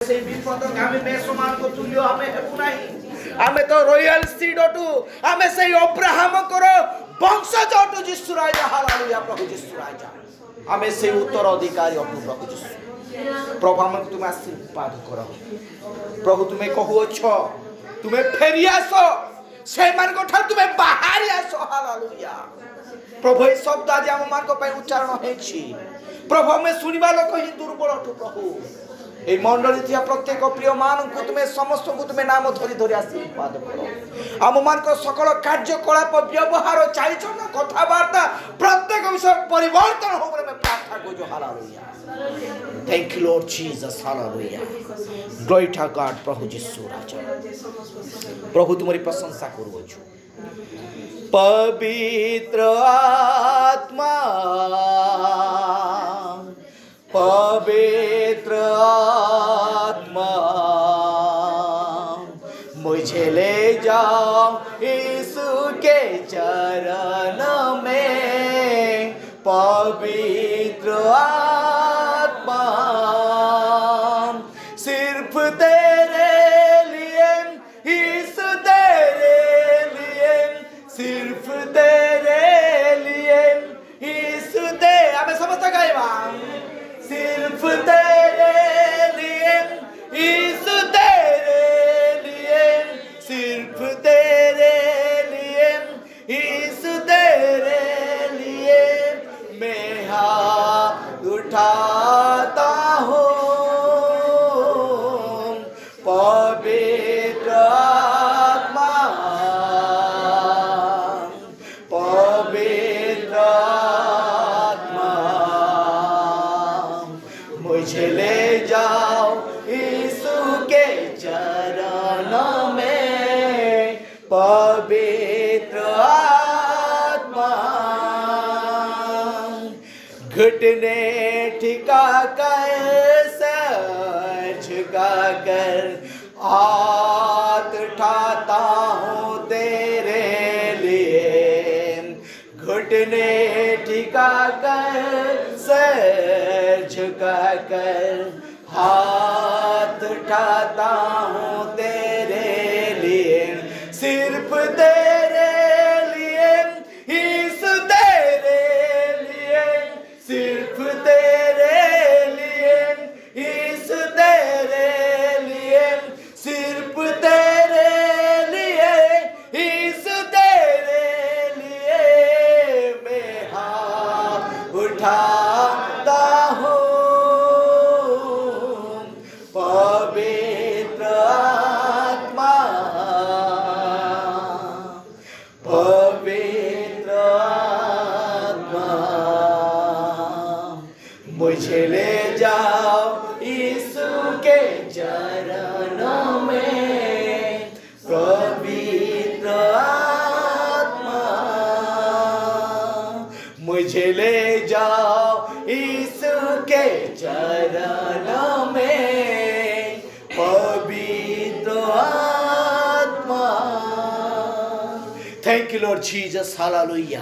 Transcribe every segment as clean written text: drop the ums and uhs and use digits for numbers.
से विपदगामी मेषमान को तुल्य आमे हेबु नाही आमे तो रॉयल सीड अटु आमे से अब्राहम करो वंशज अटु यीशु राजा हालेलुया प्रभु यीशु राजा आमे से उत्तराधिकारी अटु प्रभु यीशु प्रभु हम तुम आशीर्वाद करो प्रभु तुम्हें कहूछ तुम्हें फेरी आस से मान को ठार तुम्हें बाहर आस हालेलुया प्रभु ये शब्द आज आम मान को उच्चारण हेछि प्रभु हमें सुनिबा लोक ही दुर्बल अटु प्रभु এই মণ্ডলী থিয়া প্রত্যেক প্রিয় মানুষ তুমি সমস্ত তুমি নাম ধরি ধরি আশীর্বাদ করো আমমানক সকল কার্যকলাপ ব্যবহার চারিচরণ কথাবার্তা প্রত্যেক বিষয় পরিবর্তন হোক বলে আমি প্রার্থনা করছি hallelujah thank you lord Jesus hallelujah glory to God প্রভু যিশু রাজা প্রভু তোমার প্রশংসা করুছু पवित्र आत्मा पवित्र आत्मा मुझे ले जाओ यीशु के चरण में पवित्र आत्मा सिर्फ तेरे लिए यीशु तेरे लिए सिर्फ तेरे लिए यीशु दे हमें समझ गाइबा सिर्फ तेरे लिए यीशु तेरे लिए सिर्फ तेरे लिए यीशु तेरे लिए मैं हाथ उठाता हूँ पवित्र आत्मा पवित्र आत्मा मुझे ले जाओ यीशु के चरण में पवित्र आत्मा घुटने ठिका कर सर झुका कर हाथ उठाता हूँ तेरे लिए घुटने ठिका कर सर झुका कर हाथ उठाता हूँ तेरे लिए सिर्फ तेरे लिए यीशु तेरे लिए सिर्फ तेरे लिए यीशु तेरे लिए सिर्फ तेरे लिए यीशु तेरे लिए मैं हाथ उठाता हूँ पवित्र आत्मा पवित्र आत्मा मुझे ले जाओ यीशु के चरणों में पवित्र आत्मा मुझे ले जाओ यीशु के चरणों में पवित्र आत्मा thank you Lord Jesus hallelujah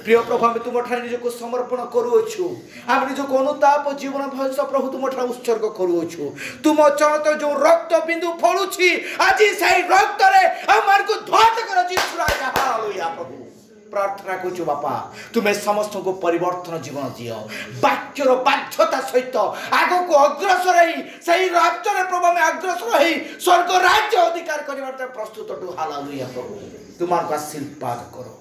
प्रिय प्रभु आम तुम ठारे निजको समर्पण करूछु आम निजको अनुताप जीवन भविष्य प्रभु तुम ठारे उत्सर्ग करूछु तुम चरणत जो रक्त बिंदु फलुछि आज सही रक्त रे हमर को धौत कर यीशु राजा हालेलुया प्रभु प्रार्थना करूछु बापा तुम्हें समस्त को परिवर्तन जीवन दियो वाक्यर बाध्यता सहित आगो को अग्रसर ही सही राष्ट्र रे प्रभु में अग्रसर ही स्वर्ग राज्य अधिकार करबार प्रस्तुत टू हालेलुया प्रभु तुम्हार को आशीर्वाद करो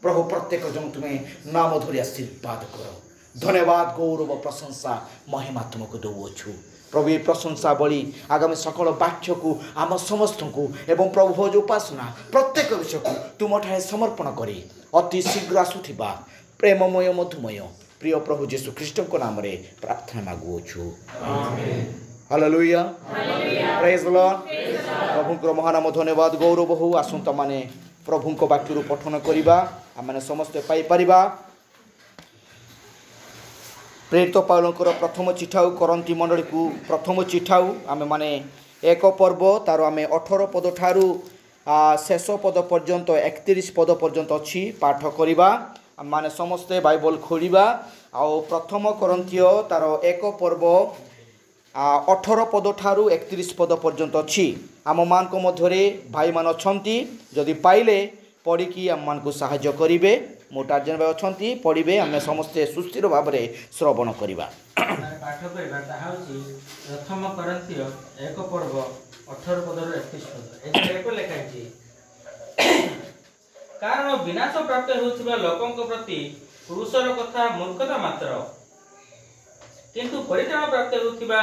प्रभु प्रत्येक जन तुम्हें नाम धरि आशीर्वाद करो धन्यवाद गौरव प्रशंसा महिमा तुमको दौछु प्रभु ये प्रशंसा बलि आगामी सकल वाक्य को आम समस्त को एवं प्रभु जो उपासना प्रत्येक विषय को तुम ठारे समर्पण करी अति शीघ्र आसुथिबा प्रेममय मधुमय प्रिय प्रभु यीशु ख्रीष्ट को नाम रे प्रार्थना मागुछु amen hallelujah praise the lord प्रभु को महानाम धन्यवाद गौरव हो आसंता माने प्रभु को वाक्य पठन करिबा आम समस्त पाई परिबा प्रेरित पाउलंकर प्रथम चिठाऊ करंती मंडली को प्रथम चिठाऊ आम माने एक पर्व तार आम 18 पद ठारू शेष पद पर्यंत 31 पद पर्यंत अच्छी पाठ करवा माने समस्ते बाइबल खोलिबा आ प्रथम करंथीय तार एक पर्व 18 पद ठारू 31 पद पर्यंत अच्छी आम मान मध्य भाई मान अच्छी जदि पाइले पढ़ी आम मान साहाय्य करेंगे मो टार्जन भाई अच्छा पढ़े आम समस्ते सुस्थिर भाव में श्रवण करवा पाठ करबा ताहा होची प्रथम करंथिय एक पर्व 18 पद 31 पद एते एक लेखा अछि कारण विनाश प्राप्त होउथिबा लोकंक प्रति पुरुषर कथा मूर्खता मात्र किंतु परित्राण प्राप्त होउथिबा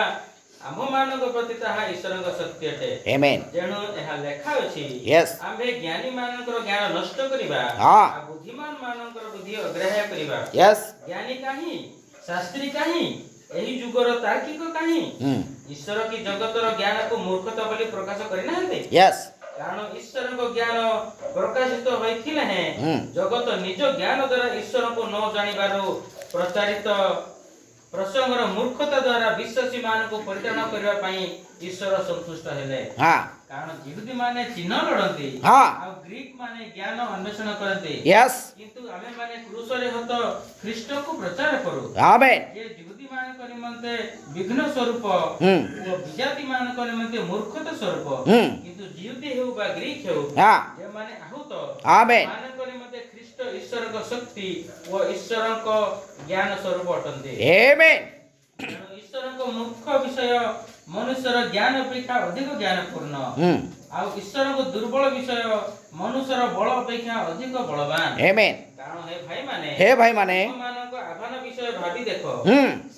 आम मानक प्रति ताहा ईश्वरक सत्य अटे आमेन जेनु एहा लेखा अछि यस आम्भे ज्ञानी मानकर ज्ञान नष्ट करिबा हां आ बुद्धिमान मानकर बुद्धि अग्राह्य करिबा यस ज्ञानी काहे शास्त्री काहे एही जुगर तार्किक काहे ईश्वर की जगतर ज्ञान को मूर्खता बोली प्रकाश करि नाहंते यस कारण ईश्वर को ज्ञान प्रकाशित होइथिले हैं जगत निज ज्ञान द्वारा ईश्वर को न जानिबारो प्रचारित प्रसंगर मूर्खता द्वारा विश्वासी मान को परित्राण करबा पई ईश्वर संतुष्ट हेले हां कारण यहूदी माने चिन्ह लड़ती हां आ ग्रीक माने ज्ञान अन्वेषण करते यस किंतु आमे माने क्रूसरे हत ख्रीष्ट को प्रचार करू आमेन जे यहूदी मान को निमंते विघ्न स्वरूप ओ विजाति मान को निमंते मूर्खता स्वरूप किंतु यहूदी हेउ बा ग्रीक हेउ हां जे माने आहुत आमेन मान को निमंते ख्रीष्ट ईश्वर को शक्ति ओ ईश्वर को ज्ञान स्वरूप अटंते आमेन ईश्वर को मुख्य विषय मनुष्यर ज्ञान अपेक्षा अधिक ज्ञानपूर्ण आ ईश्वर को दुर्बल विषय मनुष्यर बल अपेक्षा अधिक बलवान आमेन कारण हे भाई माने मानक आह्वान विषय भाबी देखो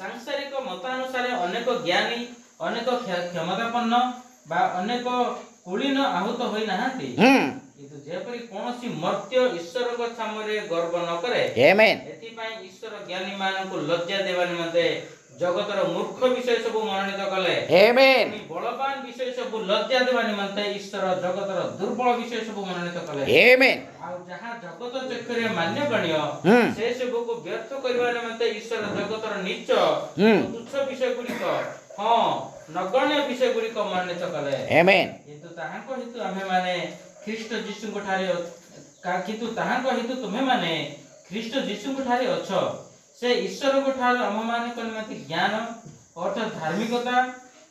सांसारिक मतानुसार अनेक ज्ञानी अनेक क्षमतापन्न बा अनेक कुलीन आहूत होई नाहांती किंतु जेपरि कोनोसी मर्त्य ईश्वर को सामने गर्व न करे आमेन एथि पई ईश्वर ज्ञानी मान को लज्जा देवा निमंते जगतर मूर्ख विषय सब मनोनीत कले आमेन बलवान विषय सब लज्जा देवा निमंते ईश्वर जगतर दुर्बल विषय सब मनोनीत कले आमेन आ जहां जगत चक्रे मान्य गण्य से सब को व्यर्थ करबा निमंते ईश्वर जगतर नीच तुच्छ विषय गुडी को हां नगण्य विषय गुडी को मनोनीत कले आमेन किंतु ताहाको हेतु आमे माने ख्रीष्ट जीशु को ठारे किंतु ताहाको हेतु तुमे माने ख्रीष्ट जीशु को ठारे अछ से ईश्वर को ठारे हम माने कनमति ज्ञान अर्थात धार्मिकता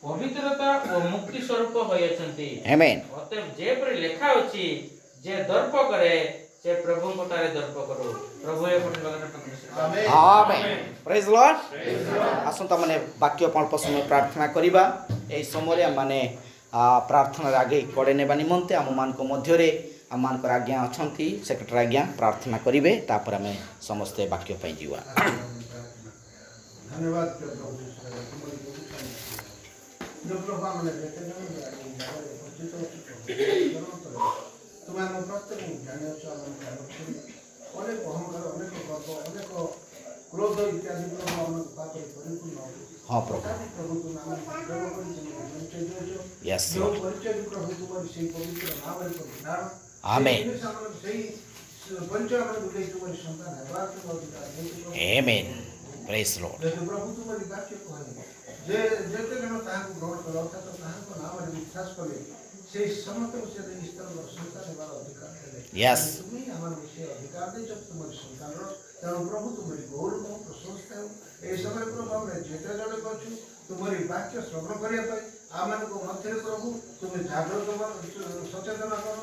पवित्रता और मुक्ति स्वरूप होय अछंती आमेन अतः जे पर लेखा अछि जे दर्प करे से प्रभु को ठारे दर्प करो प्रभु ए पठन आमेन आमेन प्रेज लॉर्ड आसंता माने वाक्य अल्प समय प्रार्थना करिबा एई समय माने प्रार्थना आगे कड़े नेबा निमंते आम मान मध्य आम मान आज्ञा अच्छा सेक्रेटरी आज्ञा प्रार्थना करेंगे तापर आम समस्ते वाक्य पाई जीवा धन्यवाद तुम्हें आम प्रत्येक ज्ञानी अनेक अहंकार अनेक गर्व अनेक क्रोध इत्यादि परिपूर्ण हाँ प्रभु प्रभु तुम्हें यस जो परिचय प्रभु तुम्हारी से पवित्र नाम आमेन सही परिचय तुम्हारी संतान है आमेन प्रेज लॉर्ड प्रभु तुम्हारी वाक्य कहे जे जेते जन ताहाको ग्रहण कर अर्थात ताहाको नाम रे विश्वास करे से समस्त से ईश्वर को संतान हेबार अधिकार देले यस तुम्ही आमान विषय अधिकार दे जब तुम्हारी संतान रो तेणु प्रभु तुम्हारी गौरव प्रशंसा ए समय प्रभु हम जेते जन कहछु तुम्हारी वाक्य श्रवण करिया पई आमान को मध्य प्रभु तुम्हें जागृत सचेतन करो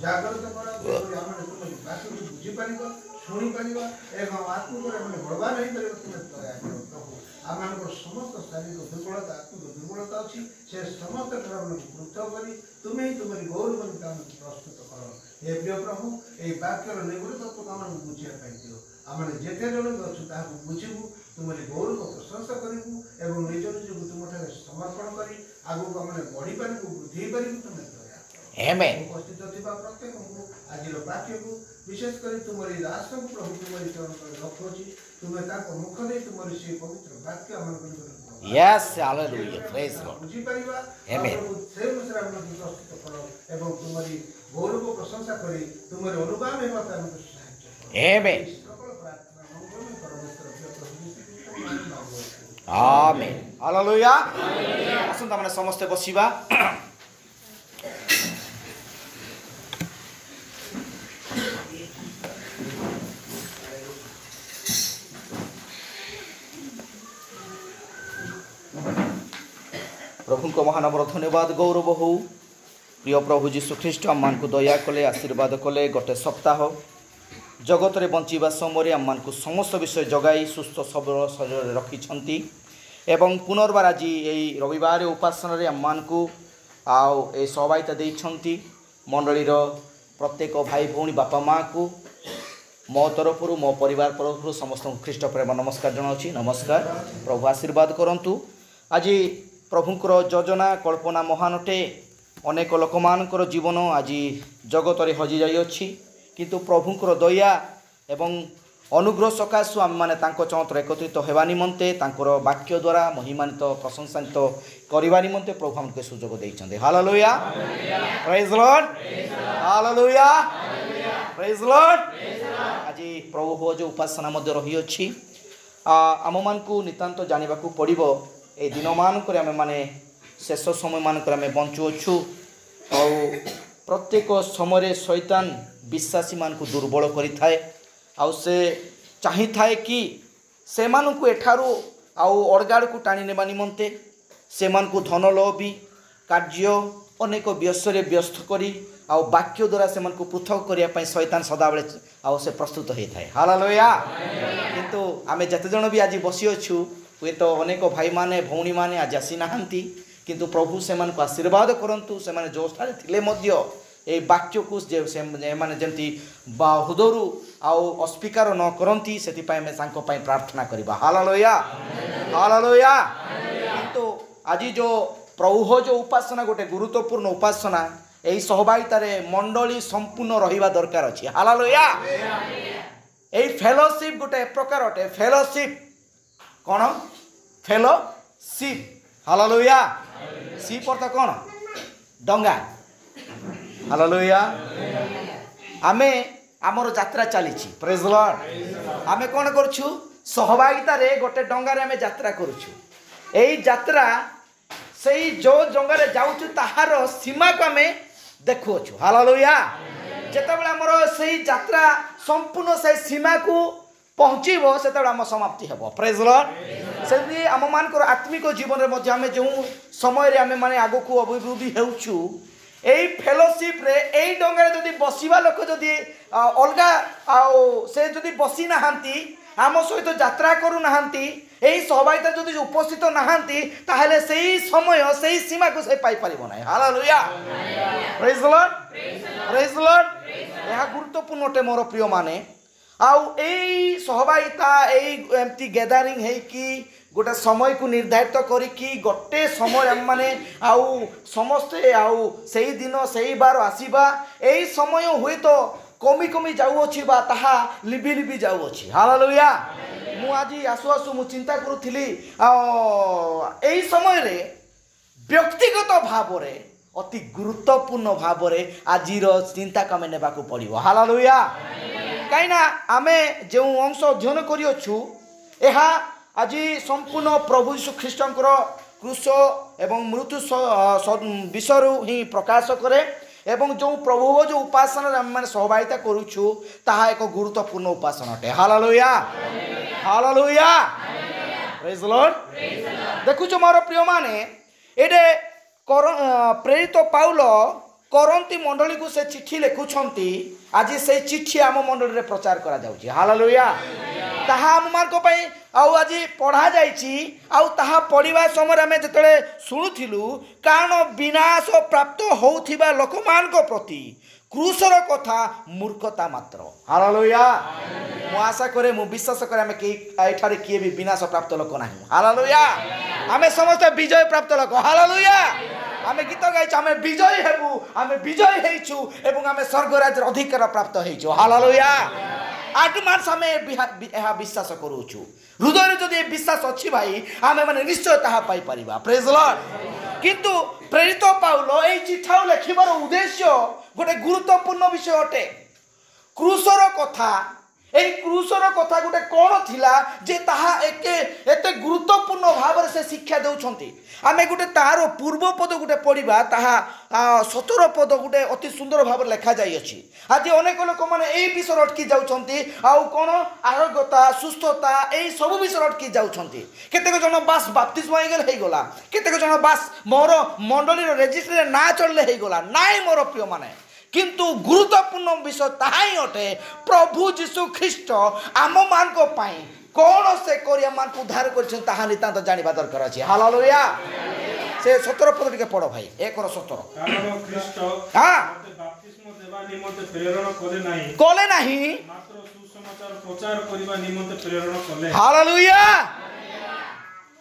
जागृत करो आमान तुम्हारी वाक्य को बुझी पारिबो सुनी पारिबो एवं आत्मा को हम बलवान होई पारिबो तुम्हें दया करो प्रभु आमान को समस्त शारीरिक दुर्बलता आत्मिक दुर्बलता अच्छी से समस्त पृथक करी तुम्हें ही तुम्हारी गौरव प्रस्तुत करो हे प्रिय प्रभु ये वाक्यर निगुण तत्व आम बुझा दियो आम जिते जन अच्छु ताकू बुझू तुम्हारी गौरव प्रशंसा करूँ एवं निज निज तुम समर्पण कर आगू आम बढ़ी पारू वृद्धि पारू तुम्हें उपस्थित थी प्रत्येक आज वाक्य को विशेषकर तुम्हारी दास को प्रभु तुम्हारी चरण रखुची तुम्हें मुख दे तुम्हारी से पवित्र वाक्य आम Yes, hallelujah. Praise God. बुझी परिबा Amen. से अनुसार हम प्रस्तुत करो एवं तुम्हारी गौरव को प्रशंसा करी तुम्हारे अनुगामी हेबा पे हमको सहायता करो Amen. सकल प्रार्थना मंगल में परमेश्वर प्रभु यीशु Amen. Hallelujah. आसंता माने समस्त बसिबा प्रभु को महानवर धन्यवाद गौरव हो प्रिय प्रभु जीशु ख्रीष्ट आम को दया कले आशीर्वाद कले गोटे सप्ताह जगत रे बंचिबा समय आम को समस्त विषय जगाई सुस्थ सबल शरीर रखिछंती एवं पुनर्बार आज यही रविवार उपासना आम को आओ ए सहभागिता देइछंती मंडलीर प्रत्येक भाई भौणी बापा माँ को मो तरफ मो परिवार तरफ समस्त ख्रीष्ट प्रेम नमस्कार जनाऊँगी। नमस्कार प्रभु आशीर्वाद करंतु। आज प्रभुंकर योजना कल्पना महान अटे अनेक लोक मानकर जीवन आज जगत रे हजि जाइछि किंतु प्रभुंकर दया एवं अनुग्रह सकाशु आम मैंने चौंतर एकत्रित होगा निमंते तांकर वाक्य द्वारा महिमानित प्रशंसान्वित करने निमंते प्रभु हमको सुजोग देइछन्ते। Hallelujah praise lord hallelujah praise lord. आज प्रभु हो जो उपासना मध्य रही अछि आम मान को नितांत जानिबा को पड़िबो ए दिन मानक आम माने शेष समय मानक आम बंचुअछु और प्रत्येक समय शैतान विश्वासी मान को दुर्बल करिथाए आउ से चाही थाए कि से मानकु एठारू आउ अड़गाड़ को टाणी नेबा निमंते से मान को धन लोभी कार्य अनेक व्यसरे व्यस्त करी आउ वाक्य द्वारा से मान को पृथक करिया पई शैतान सदाबेले आउ से प्रस्तुत होई थाए। हालेलुया किंतु आमे जते जण भी आज बसी अछु हुए तो अनेक भाई माने भौणी माने आज आसी नाहंती किंतु प्रभु से मान को आशीर्वाद करंतु से माने जो स्थान थिले मध्य ए वाक्य को जे माने जेंती हृदयरू आउ अस्वीकार न करंती सेति पई मैं सांको पई प्रार्थना करिबा। हालेलुया हालेलुया किंतु आज जो प्रभु हो जो उपासना गोटे गुरुत्वपूर्ण उपासना एही सहभागिता रे मंडली संपूर्ण रहिबा दरकार अछि। हालेलुया एही फेलोशिप गोटे प्रकार अटे फेलोशिप कौन फेलोशिप। हालेलुया शिप अर्थ कौन डंगा। हालेलुया आमे आमर यात्रा चली प्रेज लॉर्ड आमे कौन करछु सहभागिता रे गोटे डंगा रे आमे यात्रा करछु एही यात्रा सेही जो डंगा रे जाउछु ताहार सीमा को आमे देखुछु। हालेलुया जेतेबेले हमर सेही यात्रा संपूर्ण से सीमा को पहुँचब से आम समाप्ति हे प्रेज लॉर्ड से आम मान आत्मिक जीवन में आम जो समय आम माने आग को अभिवृद्धि होउछु एई फेलोशिप रे एई डंगारे जदि बसिबा लोक जदि अलगा से जदि बसी नाहांती आम सहित यात्रा करू नाहांती एई सहभागिता जदि उपस्थित नाहांती ताहले सेई समय सेई सीमा को से पाई परिबो नै। Hallelujah praise Lord praise Lord यह गुरुत्वपूर्ण अटे मोर प्रिय माने आउ एई सहभागिता एई एमती गैदरिंग है कि गोटे समय को निर्धारित करिकी गोटे समय आम माने आउ समस्ते आउ सेही दिन सेही बार आसीबा एई समय हुए तो कमी कमी जाउछि बा ताहा लिबि लिबि जाउछि। हालेलुया मु आज आसु आसु मु चिंता करूथिली एई समय रे व्यक्तिगत भाव रे अति गुरुत्वपूर्ण भाव रे आजिर चिंता कमे नेबा को पड़िबो। हालेलुया कहीं आमे जो अंश अध्ययन करियछु एहा आज संपूर्ण प्रभु यीशु ख्रीष्टंकर क्रूस एवं मृत्यु विषय ही प्रकाश करे एवं जो प्रभु जो उपासना मैंने सहभागिता करूछु ताहा एक गुरुत्वपूर्ण उपासना अटे। हालेलुया हालेलुया प्रेज लॉर्ड देखुछु मोर प्रिय माने एडे प्रेरित पाउल करंती मंडली को से चिट्ठी लिखुछंती आज से चिट्ठी आम मंडली रे प्रचार करा जाउची। हालेलुया ताहा आम मान को पई आउ आज पढ़ा जाइची आउ ताहा पढ़िबा समय आमे जतले सुनुथिलु कारण विनाश प्राप्त होउथिबा लोकमान को प्रति क्रूसर कथा मूर्खता मात्र। हालेलुया मु आशा करे मु विश्वास करे आमे के एठारे किए भी विनाश प्राप्त लोक नाही। हालेलुया आमे समस्त विजय प्राप्त लोक। हालेलुया आमे गीत गाइछ आमे विजय हेबु आमे विजय हेइछु एवं आमे स्वर्ग राज्य अधिकार प्राप्त हेइछु। हालेलुया आत्मास आमे एहा विश्वास करूछु हृदय जदि विश्वास अछि भाई आमे माने निश्चय ताहा पाई परिबा। प्रेज लॉर्ड किंतु प्रेरित पाउल एई चिठाउ लेखिबार उद्देश्य गोटे गुरुत्वपूर्ण विषय अटे क्रूसर कथा এই ক্রুশর কথা গোটে কোণ লা যে তাহা এতে গুরুত্বপূর্ণ ভাবে সে শিক্ষা দেউছন্তি। আমি গোটে তার পূর্ব পদ গোটে পড়া তাহা 17 পদ গোটে অতি সুন্দর ভাবে লেখা যাই অছি। আজ অনেক লোক মানে এই বিষয় অটকি যাচ্ছেন আউ কোণ আরোগ্যতা সুস্থতা এই সব বিষয় অটকি যাচ্ছেন। কেতেক জন বাস বাপ্তিস্ম হয়েগলা, কেতেক জন বাস মোর মন্ডলীর রেজিস্ট্রিরে না চললে হয়েগলা। নাই মোর প্রিয় মানে, কিন্তু গুরুত্বপূর্ণ বিষয় তাহাই অটে প্রভু যীশু খ্রিস্ট আম মান কোণ সে করি মান উদ্ধার করেছেন তাহা নিতান্ত জানিবা দরকার আছে। হালেলুয়া। সে 17 পদ টিকে পড় ভাই, 1:17। কারণ খ্রিস্ট হ্যাঁ মতে বাপ্তিস্ম দেবা নিমন্তে প্রেরণ কলে নাই, কলে নাহি, মাত্র সুসমাচার প্রচার করিবা নিমন্তে প্রেরণ কলে। হালেলুয়া।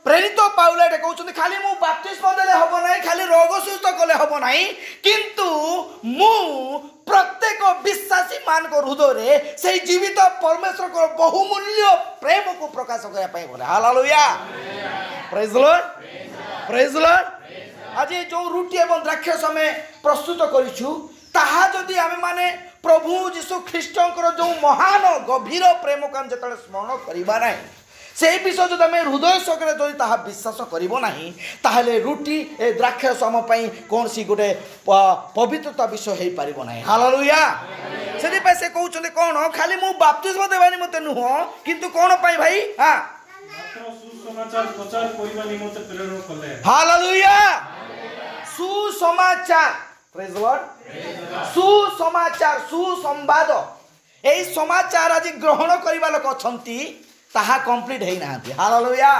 প্রেরিত পাউল এটা কହୁଛନ୍ତି খালি মু বাপ্তিস্ম দেলে হব নাই, খালি রোগ সুস্থ কলে হব নাই, কিন্তু মু প্রত্যেক বিশ্বাসী মানক হৃদয়ে সেই জীবিত পরমেশ্বর বহুমূল্য প্রেমକୁ প্রকাশ କରିବା ପାଇଁ বলে। হালেলুয়া। প্রেজ দ লর্ড, প্রেজ দ লর্ড। আজ যে রুটি এবং দ্রাক্ষারস আমি প্রস্তুত করিছু তাহা যদি আমি মানে প্রভু যীশু খ্রিস্টଙ୍କର ଯେଉଁ মহান গভীর প্রেমକୁ আমি যেତେବେଳେ স্মরণ করিবা নাই, সেই বিষয় যদি আমি হৃদয় সহকারে যদি তাহা বিশ্বাস করব না, তাহলে রুটি এ দ্রাক্ষারস আম পাই কৌশি গোটে পবিত্রতা বিষয় হয়ে পারিব না। হালেলুয়া। সেপাই সে কৌଛନ୍ତି কোণ খালি মু বাপ্তিস্ম দেবা নিমন্তে নুহ, কিন্তু কোণ পাই ভাই? হ্যাঁ, মাত্র সুসমাচার প্রচার করিবা নিমন্তে প্রেরণ কলে। হালেলুয়া। সুসমাচার, প্রেজ দ লর্ড। সুসমাচার, সুসংবাদ, এই সমাচার আজ গ্রহণ করিবা লোক অছন্তি তাহা কমপ্লিট হই নাহান্তি। হালেলুয়া।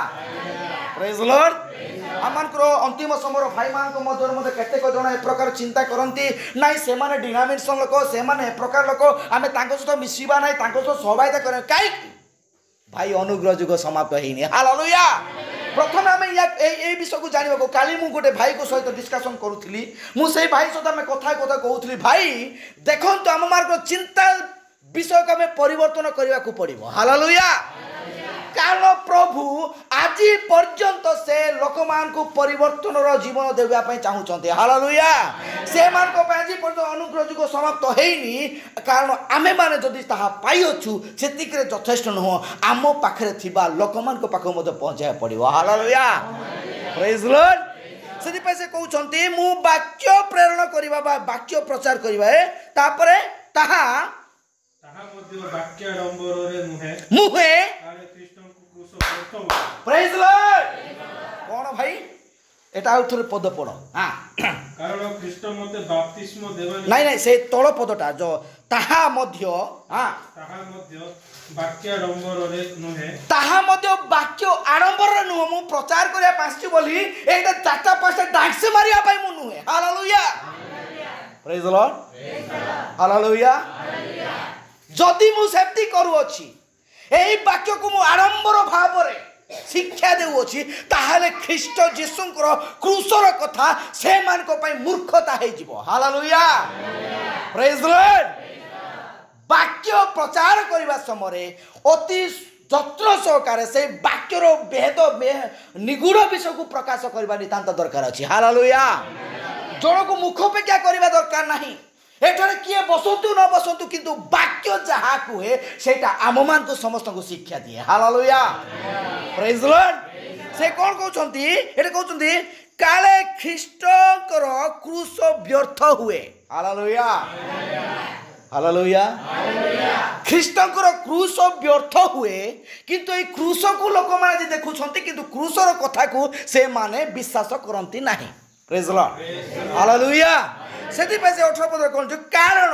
প্রেজ দ লর্ড। ଆମମାନଙ୍କର ଅନ୍ତିମ ସମୟର ଭାଇମାନଙ୍କ ମଧ୍ୟରେ ମଧ୍ୟ କେତେକ ଜଣ ଏ ପ୍ରକାର ଚିନ୍ତା କରନ୍ତି, ନାଇଁ ସେମାନେ ଡିନାମିନେସନ୍ ଲୋକ, ସେମାନେ ଏ ପ୍ରକାର ଲୋକ, ଆମେ ତାଙ୍କ ସହିତ ମିଶିବା ନାହିଁ, ତାଙ୍କ ସହିତ ସହଭାଗିତା କରିବା। କାହିଁକି ଭାଇ? ଅନୁଗ୍ରହ ଯୁଗ ସମାପ୍ତ ହେଇନି। ହାଲେଲୁୟା। ପ୍ରଥମେ ଆମେ এই বিষয়କୁ ଜାଣିବାକୁ, କାଲି ମୁଁ ଗୋଟେ ଭାଇଙ୍କ ସହିତ ଡିସ୍କସନ୍ କରୁଥିଲି, ମୁଁ ସେଇ ଭାଇ ସହିତ ଆମେ କଥା କହୁଥିଲି, ଭାଇ ଦେଖନ୍ତୁ ଆମମାନଙ୍କର ଚିନ୍ତା ବିଷୟକୁ ଆମେ ପରିବର୍ତ୍ତନ କରିବାକୁ ପଡ଼ିବ। ହାଲେଲୁୟା। কারণ প্রভু আজি পর্যন্ত সে লোকমানকু পরিবর্তনর জীবন দেওয়া চাহুচ্ছেন। হালেলুয়া। সেমানক আজি পর্যন্ত অনুগ্রহ যুগ সমাপ্ত হয়নি, কারণ আমি মানে যদি তাহা পাইছু সেতিকরে যথেষ্ট নুহ, আম পাখে থিবা লোকমানক পাখে মধ্যে পৌঁছাইয়া পড়িব। হালেলুয়া। প্রেজ দ লর্ড। সেপাই সে কହୁଛନ୍ତି মু বাক্য প্রেরণ করিবা বা বাক্য প্রচার করিবা, তারপরে তাহা তাহা মধ্যে বাক্য আড়ম্বরে নুহে, মুহে। প্রেজ দ লর্ড। কোন ভাই? এটা আর থরে পদ পড়। হ্যাঁ, কারণ খ্রিস্ট মতে বাপ্তিস্ম দেবা নাই নাই সেই তল পদটা তাহা মধ্য, হ্যাঁ, তাহা মধ্য বাক্য আড়ম্বরে নুহে, তাহা মধ্য বাক্য আড়ম্বরে নুহ। মু প্রচার করিয়া পাসছি বলি এইটা 4টা-5টা ডান্সে মারিয়া পাই মু নুহে। হালেলুয়া। প্রেজ দ লর্ড। হালেলুয়া। যদি মু সেপ্তি করুଅছি, এই বাক্যକୁ ମୁଁ ଆଡ଼ମ୍ବର ଭାବରେ ଶିକ୍ଷା ଦେଉଅଛି, ତାହେଲେ ଖ୍ରୀଷ୍ଟ ଯୀଶୁଙ୍କର କ୍ରୁଶର କଥା ସେମାନଙ୍କ ପାଇଁ ମୂର୍ଖତା ହେଇଯିବ। ହାଲେଲୁୟା। ପ୍ରେଜ୍ ଦ ଲର୍ଡ। ବାକ୍ୟ ପ୍ରଚାର କରିବା ସମୟରେ ଅତି ଯତ୍ନ ସହକାରେ ସେଇ ବାକ୍ୟର ଭେଦ ନିଗୁଢ଼ ବିଷୟକୁ ପ୍ରକାଶ କରିବା ନିତାନ୍ତ ଦରକାର ଅଛି। ହାଲେଲୁୟା। ଜଣକୁ ମୁଖ ଅପେକ୍ଷା କରିବା ଦରକାର ନାହିଁ। ଏଠାରେ କିଏ ବସନ୍ତୁ ନ ବସନ୍ତୁ, କିନ୍ତୁ ବାକ୍ୟ ଯାହା କୁହେ ସେଇଟା ଆମମାନଙ୍କୁ ସମସ୍ତଙ୍କୁ ଶିକ୍ଷା ଦିଏ। ହାଲେଲୁୟା। ପ୍ରେଜ୍ ଦ ଲର୍ଡ। ସେ କ'ଣ କହୁଛନ୍ତି? ଏଠି କହୁଛନ୍ତି କାଳେ ଖ୍ରୀଷ୍ଟଙ୍କର କ୍ରୁଶ ବ୍ୟର୍ଥ ହୁଏ। ହାଲେଲୁୟା। ହାଲେଲୁୟା। ଖ୍ରୀଷ୍ଟଙ୍କର କ୍ରୁଶ ବ୍ୟର୍ଥ ହୁଏ, କିନ୍ତୁ ଏଇ କ୍ରୁଶକୁ ଲୋକମାନେ ଆଜି ଦେଖୁଛନ୍ତି, କିନ୍ତୁ କ୍ରୁଶର କଥାକୁ ସେମାନେ ବିଶ୍ୱାସ କରନ୍ତି ନାହିଁ। ପ୍ରେଜ୍ ଦ ଲର୍ଡ। ହାଲେଲୁୟା। ସେଥିପାଇଁ ସେ 18 ପଦରେ କହୁଛି, କାରଣ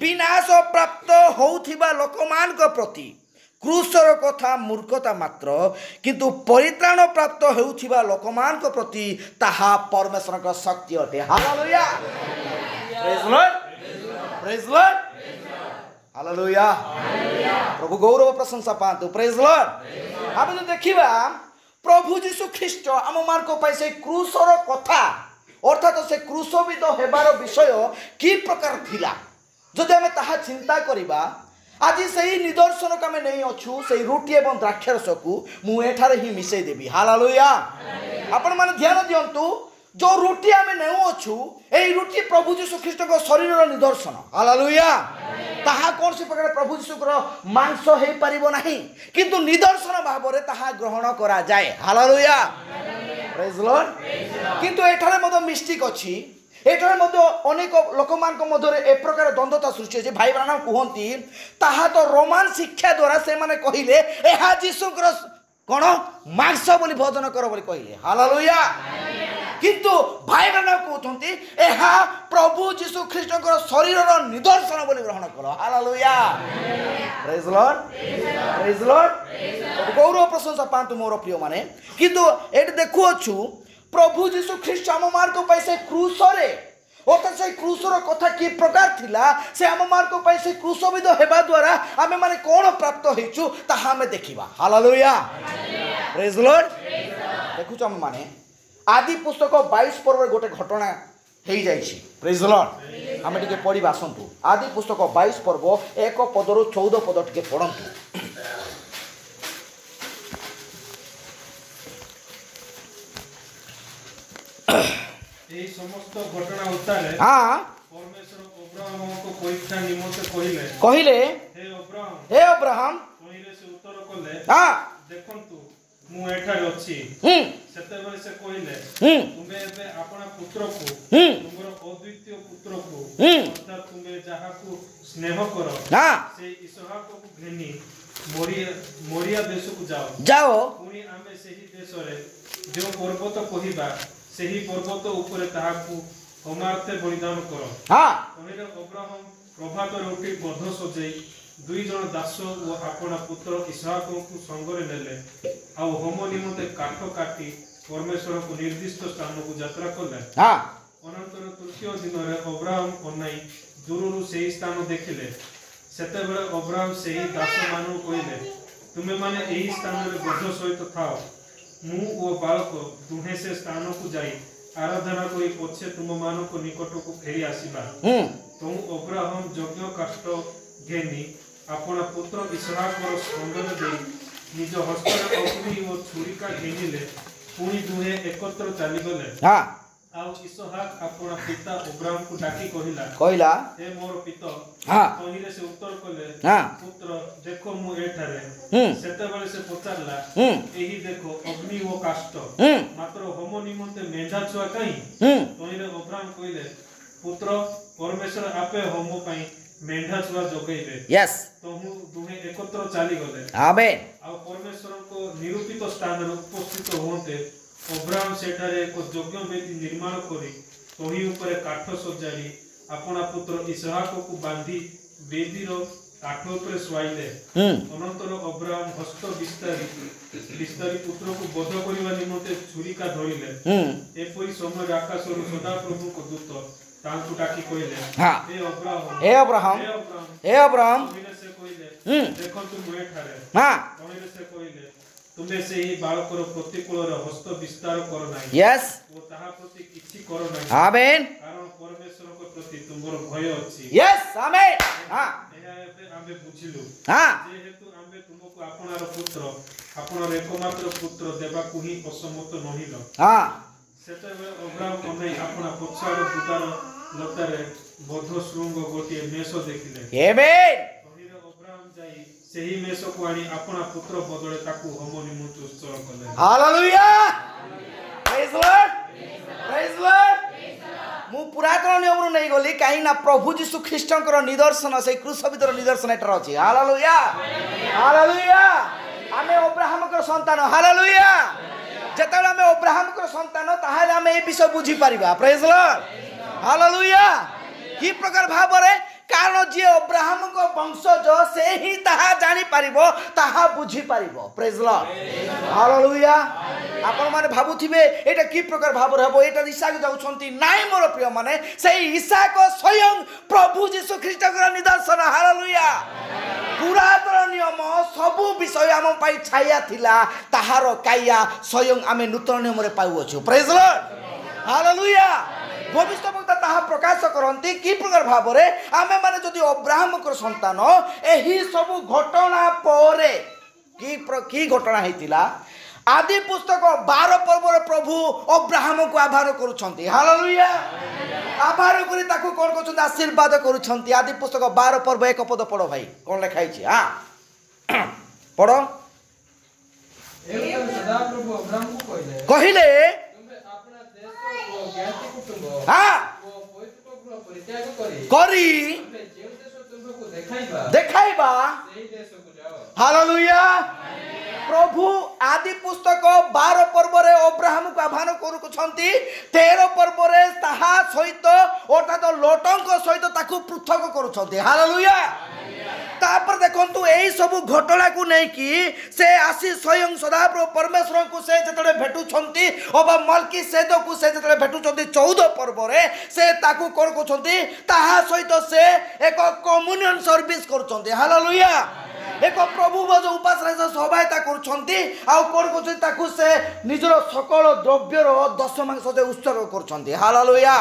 ବିନାଶ ପ୍ରାପ୍ତ ହେଉଥିବା ଲୋକମାନଙ୍କ ପ୍ରତି କ୍ରୁଶର କଥା ମୂର୍ଖତା ମାତ୍ର, କିନ୍ତୁ ପରିତ୍ରାଣ ପ୍ରାପ୍ତ ହେଉଥିବା ଲୋକମାନଙ୍କ ପ୍ରତି ତାହା ପରମେଶ୍ୱରଙ୍କ ଶକ୍ତି ଅଟେ। ହାଲେଲୁୟା। ପ୍ରେଜ୍ ଦ ଲର୍ଡ। ପ୍ରେଜ୍ ଦ ଲର୍ଡ। ହାଲେଲୁୟା। ପ୍ରଭୁ ଗୌରବ ପ୍ରଶଂସା ପାଆନ୍ତୁ। ପ୍ରେଜ୍ ଦ ଲର୍ଡ। ଆମେ ଯଦି ଦେଖିବା ପ୍ରଭୁ ଯୀଶୁ ଖ୍ରୀଷ୍ଟ ଆମମାନଙ୍କ ପାଇଁ ସେଇ କ୍ରୁଶର କଥା, অর্থাৎ সে ক্রুশবিদ হেবার বিষয় কি প্রকার লা, যদি আমি তাহা চিন্তা করিবা, আজ সেই নিদর্শনকে আমি নেই অছু সেই রুটি এবং দ্রাক্ষারসকু মু এঠারে হি মিশাই দেবি। হালেলুয়া। আপন মানে ধ্যান দিয়ন্তু, जो रुटी आम नेउछु एई रुटी प्रभु जीशु ख्रीष्ट को शरीर निदर्शन हालेलुया ताहा कौन सी प्रकार प्रभु जीशु को मांस हे परिबो नाही किंतु निदर्शन भाव रे ताहा ग्रहण करा जाए हालेलुया प्रेज लॉर्ड किंतु एठारे मधो मिस्टेक अछि एठारे मधो अनेक लोकमान को मधरे ए प्रकार द्वंद्वता सृष्टि जे भाई ब्राह्मण कहंती ताहा तो रोमान शिक्षा द्वारा से माने कहिले एहा जीशु को कोन मांस बोली भोजन कर बोली कहिले हालेलुया किंतु भाई ब्राह्मण कहते एहा प्रभु जीशु ख्रीष्ट को शरीर निदर्शन बोली ग्रहण करो हालेलुया प्रेज लॉर्ड गौरव प्रशंसा पांतु मोर प्रिय माने किंतु एट देखु अछु प्रभु जीशु ख्रीष्ट आम मार्ग पाई से क्रूस रे ओता से क्रूसर कथा की प्रकार थिला से आम मार्ग पाई से क्रूसविद हेबा द्वारा आमे माने कोन प्राप्त हेचु ताहा हमें देखिबा हालेलुया प्रेज लॉर्ड देखु हम माने आदि पुस्तक 22 पर्व गोटे घटना हेई जाइछि प्रेज लॉर्ड हमें टिके पढ़िबा आसंतु आदि पुस्तक 22 पर्व 1 पदरु 14 पद टिके पढंतु এই সমস্ত ঘটনা উত্তারে हां परमेश्वर अब्राहम को परीक्षा निमंते कहिले कहिले हे हे अब्राहम अब्राहम कहिले से उत्तर कले हां देखंतु मु एठारे अछि सेते बेले से कहिले तुमे एबे आपना पुत्र को तुमरो अद्वितीय पुत्र को अर्थात तुमे जहा को स्नेह करो हां से इसहाक को घेनी मोरिया देश को जाओ पुनी आमे सेही देश रे जो पर्वत कहिबा सेही पर्वत ऊपर ताहाकू होमार्थे बलिदान करो हां तहिरे अब्राहम प्रभात उठी गध सजै दुई जन दास और आपना पुत्र इसहाक को संगरे नेले आ होम निमंते काठ काटी परमेश्वर को निर्दिष्ट स्थान को यात्रा कले हां अनंतर तृतीय दिन रे अब्राहम अनाई दूररु सेही स्थान देखिले सेते बेले अब्राहम सेही दास मानु कहिले तुमे माने एही स्थान रे गध सहित थाओ मु ओ बालक दुहे से स्थान को जाई आराधना कोई पछे तुम मान को निकट को फेरी आसीबा तो अब्राहम यज्ञ काष्ठ घेनी अपना पुत्र इसहाक को संगन दे निज हस्त रे अग्नि और छुरिका घेनिले पुनी दुहे एकत्र चली गले हां आउ इसहाक अपना पिता अब्राहम को डाकी कहिला हे मोर पिता हां कहिले से उत्तर कले हां पुत्र देखो मु एठारे सेते बेले से पचारला एही देखो अग्नि ओ काष्ठ मात्र होम निमंते मेढा छुआ कहीं तहिरे अब्राहम कहिले पुत्र परमेश्वर आपे होम पई मेढा छुआ जोगैबे यस तो हु दुहे एकत्र चली गले आमेन आ परमेश्वर को निरूपित स्थान रे उपस्थित होते अब्राहम सेठारे एक यज्ञ वेदी निर्माण करी तही ऊपर काठ सजाड़ी अपना पुत्र इसहाक को बांधी वेदीर काठ ऊपर सुआइले अनंतर अब्राहम हस्त विस्तारी पुत्र को वध करबा निमंते छुरिका धरिले एपरि समय आकाश रो सदा प्रभु को दूत तांकु डाकी कहिले हे अब्राहम हे अब्राहम से कहिले देखंतु मुए ठारे हां तहिरे से कहिले तुमे से ही बालकर प्रतिकूल हस्त विस्तार करो नाही यस वो ताहा प्रति किछि करो नाही आमेन कारण परमेश्वर को प्रति तुमरो भय अछि यस आमेन हां एहा एबे आमे बुझिलु हां जे हेतु आमे तुमको आपनार पुत्र आपनार एकमात्र पुत्र देबा को ही असमत नहिलो हां सेते अब्राहम अमे आपना पछाड़ बुदार लतारे बध शृंग गोटे मेष देखिले आमेन तहिरे अब्राहम जाई सेही मेष को आनी अपना पुत्र बदले ताकू होम निमंत्रण उत्सर्ग कले हालेलुया प्रेज लॉर्ड मु पुरातन नियम रु नहीं गली काई ना प्रभु जीशु ख्रीष्टंकर निदर्शन से क्रूसविदर निदर्शन एटर अछि हालेलुया हालेलुया आमे अब्राहम कर संतान हालेलुया जेतले आमे अब्राहम कर संतान ताहाले आमे ए विषय बुझी परिबा प्रेज लॉर्ड हालेलुया की प्रकार भाबरे कारण जे अब्राहम को वंशज से ही ताहा जानी पारिबो ताहा बुझी पारिबो प्रेज लॉर्ड हालेलुया आपण माने भाबुथिबे एटा की प्रकार भाबर हबो एटा इसहाक जाउछंती नाइ मोर प्रिय माने सेही इसहाक स्वयं प्रभु जीशु ख्रीष्ट कर निदर्शन हालेलुया पुरातन नियम सबु विषय आम पाई छाया थिला ताहार काया स्वयं आमे नूतन नियम रे पाउछु प्रेज लॉर्ड हालेलुया भविष्यवक्ता ताहा प्रकाश करती कि प्रकार भाव में आमे माने जदि अब्राहम को संतान एही सब घटना परे की घटना हेतिला आदि पुस्तक 12 पर्व प्रभु अब्राहम को आभार करुछंती हालेलुया आभार करी ताकू कोन कहउछंती आशीर्वाद करुछंती आदि पुस्तक 12 पर्व 1 पद पढ़ो भाई कोन लिखाई छी हां पढ़ो एवं सदाप्रभु अब्राहम को कहिले तुम्हें अपना देश को ज्ञाति कुटुंब हां को पवित्र गृह परित्याग करी करी जे देश तुमको देखाइबा देखाइबा सेही देश को जाओ हालेलुया प्रभु आदि पुस्तक 12 पर्व रे अब्राहम को आह्वान करुछंती 13 पर्व रे ताहा सहित अर्थात लोटंक सहित ताकू पृथक करुछंती हालेलुया तापर देखंतु एई सब घटना को नै कि से आसी स्वयं सदाप्रभु परमेश्वर को से जतले भेटुछंती अबा मलकी सेद को से जतले भेटुछंती 14 पर्व रे से ताकू कोन करुछंती ताहा सहित से एक कम्युनियन सर्विस करुछंती हालेलुया एक प्रभु जो उपासना सहायता करुछंती आ कोन करुछंती ताकू से निजर सकल द्रव्यर दशमांश से उत्सर्ग करुछंती हालेलुया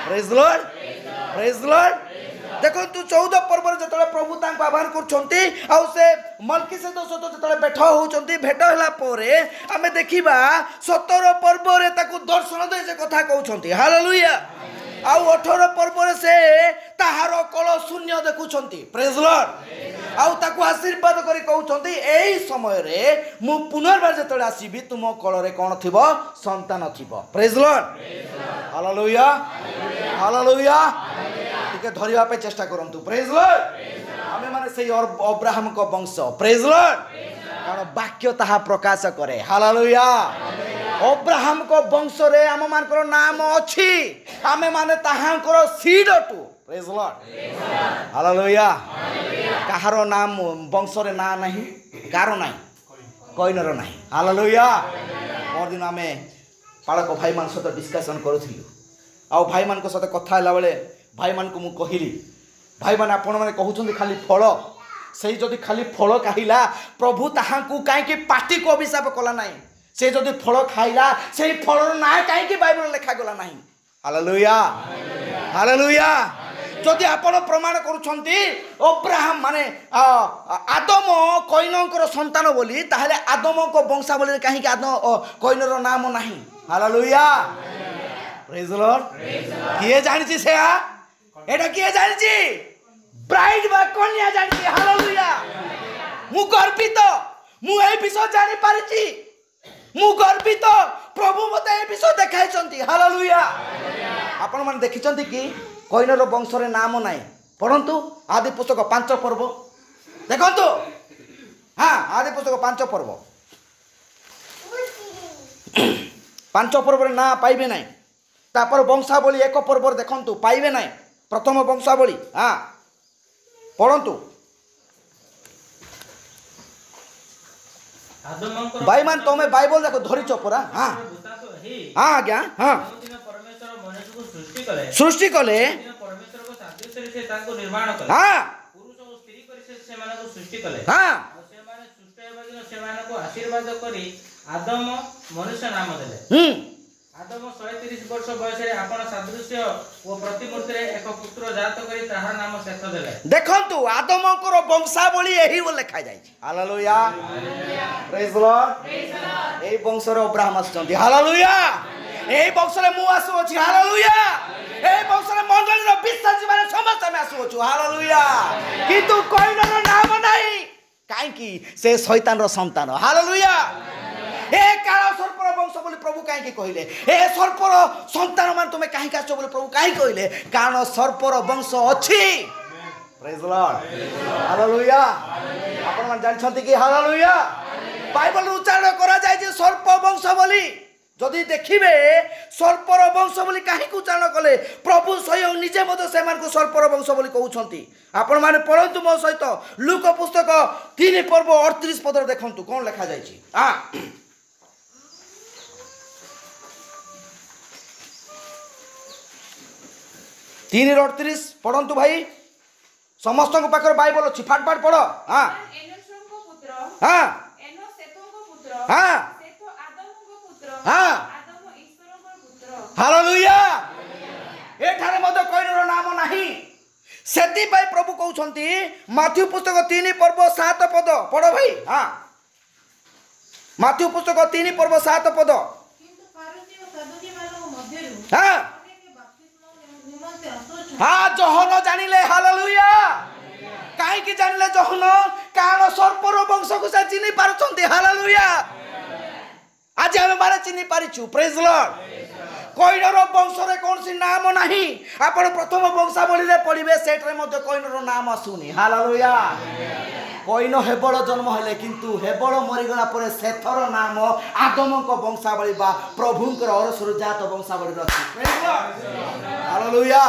प्रेज लॉर्ड देखो तू 14 पर्व जतले प्रभु तांको आह्वान करुछंती आ से मलकी से दोष जतले भेट होउछंती भेट हला परे हमें देखिबा 17 पर्व रे ताकू दर्शन दे से कथा कहउछंती हालेलुया आ 18 पर्व रे से ताहार कल शून्य देखुछंती प्रेज लॉर्ड आ ताकू आशीर्वाद करी कहउछंती एई समय रे मु पुनर्बार जतले आसीबी तुम कल रे कोन थिबो संतान थिबो प्रेज लॉर्ड हालेलुया हालेलुया टिके धरिबा पे चेष्टा करंतु प्रेज लॉर्ड हमें माने सेही अब्राहम को वंश प्रेज लॉर्ड कारण वाक्य ताहा प्रकाश करे हालेलुया अब्राहम को वंश रे हम मानकर नाम अछि हमें माने ताहांकर सीड टू प्रेज लॉर्ड हालेलुया कहारो नाम वंश रे ना नहीं कारो नहीं कोइनर नहीं हालेलुया और दिन हमें पालक भाई मान सहित डिस्कशन करूथिलु आ भाई मान को सहित कथा हला बेले भाई मान को मु कहिली भाई मान आपण माने कहउछन खाली फल से जदि खाली फल खाइला प्रभु ताहांकु काहे कि पाटी को अभिशाप कला नाही से जदि फल खाइला से फल ना काहे कि बाइबल लिखा गला नाही हालेलुया हालेलुया जदि आपण प्रमाण करूछंती अब्राहम माने आदम कइनकर संतान बोली ताहले आदम को वंशावली काहे कि आदम कइनर नाम नाही हालेलुया प्रेज लॉर्ड किए जानिछि से एटा किए जानिछि ब्राइड बा कन्या जानिछि हालेलुया मु गर्वित मु ए विषय जानि पारिछि मु गर्वित प्रभु मते ए विषय देखाइछंती हालेलुया आपण मन देखिछंती कि कइनर वंश रे नाम नाही परंतु आदि पुस्तक 5 पर्व देखंतु हां आदि पुस्तक 5 पर्व 5 पर्व रे ना पाइबे नाही तापर वंशावली 1 पर्व देखंतु पाइबे नाही प्रथम वंशावली हां पढ़ंतु भाई मान तुम्हें बाइबल देखो धरिच परा हां हां आज्ञा हां परमेश्वर मनुष्य को सृष्टि कले परमेश्वर को सादृश्य से ताको निर्माण कले हां पुरुष और स्त्री करी से माने को सृष्टि कले हां से माने सृष्टि हेबा दिन से माने को आशीर्वाद करी आदम मनुष्य नाम देले आदम 130 वर्ष बयस रे आपण सादृश्य ओ प्रतिमूर्ति रे एक पुत्र जात करी ताहार नाम सेथ देले देखंतु आदम को वंशावली एही वो लिखा जाय हालेलुया प्रेज लॉर्ड एही वंश रे अब्राहम आछंती हालेलुया एही वंश रे मु आसु अछि हालेलुया एही वंश रे मंडली रो विश्वासी माने समस्त में आसु अछि हालेलुया किंतु कोइनर नाम नाही काहे कि से शैतान रो संतान हालेलुया ए काला सर्पर वंश बोली प्रभु काहे कि कहिले ए सर्पर संतान मान तुमे काहे काछ बोली प्रभु काहे कहिले कारण सर्पर वंश अछि प्रेज लॉर्ड हालेलुया आपण मान जानछंती कि हालेलुया बाइबल उच्चारण करा जाय जे सर्प वंश बोली जदि देखिबे सर्पर वंश बोली काहे कि उच्चारण कले प्रभु स्वयं निजे मते से मान को सर्पर वंश बोली कहउछंती आपण माने पढंतु मो सहित लूक पुस्तक 3 पर्व 38 पद देखंतु कोन लिखा जाय छी आ 3:38 पढ़ंतु भाई समस्त को पाकर बाइबल अछि फाट फाट पढ़ो हां एनोस को पुत्र हां एनोस सेतो को पुत्र हां सेतो आदम को पुत्र हां आदम ईश्वर को पुत्र हालेलुया एठारे मते कोइनर नाम नाही सेति भाई प्रभु कहउछंती माथ्यू पुस्तक 3 पर्व 7 पद पढ़ो भाई हां ମାଥ୍ୟୁ ପୁସ୍ତକ 3 ପର୍ବ 7 ପଦ। କିନ୍ତୁ ଫାରୁସୀ ଓ ସଦୁକୀମାନଙ୍କ ମଧ୍ୟରୁ ହଁ ଅନେକ ବାପ୍ତିସ୍ମ ନିମନ୍ତେ ଆସୁଅଛନ୍ତି। ହଁ ଜହନ ଜାଣିଲେ ହାଲେଲୁୟା। କାହିଁକି ଜାଣିଲେ ଜହନ? କାରଣ ସର୍ପର ବଂଶକୁ ସେ ଚିହ୍ନି ପାରୁଛନ୍ତି ହାଲେଲୁୟା। ଆଜି ଆମେ ମାନେ ଚିହ୍ନି ପାରିଛୁ ପ୍ରେଜ୍ ଲର୍ଡ। କଇନର ବଂଶରେ କୌଣସି ନାମ ନାହିଁ। ଆପଣ ପ୍ରଥମ ବଂଶାବଳୀରେ ପଢ଼ିବେ ସେଠାରେ ମଧ୍ୟ କଇନର ନାମ ଆସୁନି ହାଲେଲୁୟା। କଇନ ହେବଳ ଜନ୍ମ ହେଲେ କିନ୍ତୁ ହେବଳ ମରିଗଲା ପରେ ସେଥର ନାମ ଆଦମଙ୍କ ବଂଶାବଳୀ ବା ପ୍ରଭୁଙ୍କର ଅରସରୁ ଜାତ ବଂଶାବଳୀରେ ଅଛି ପ୍ରେଜ୍ ଲର୍ଡ ହାଲେଲୁୟା।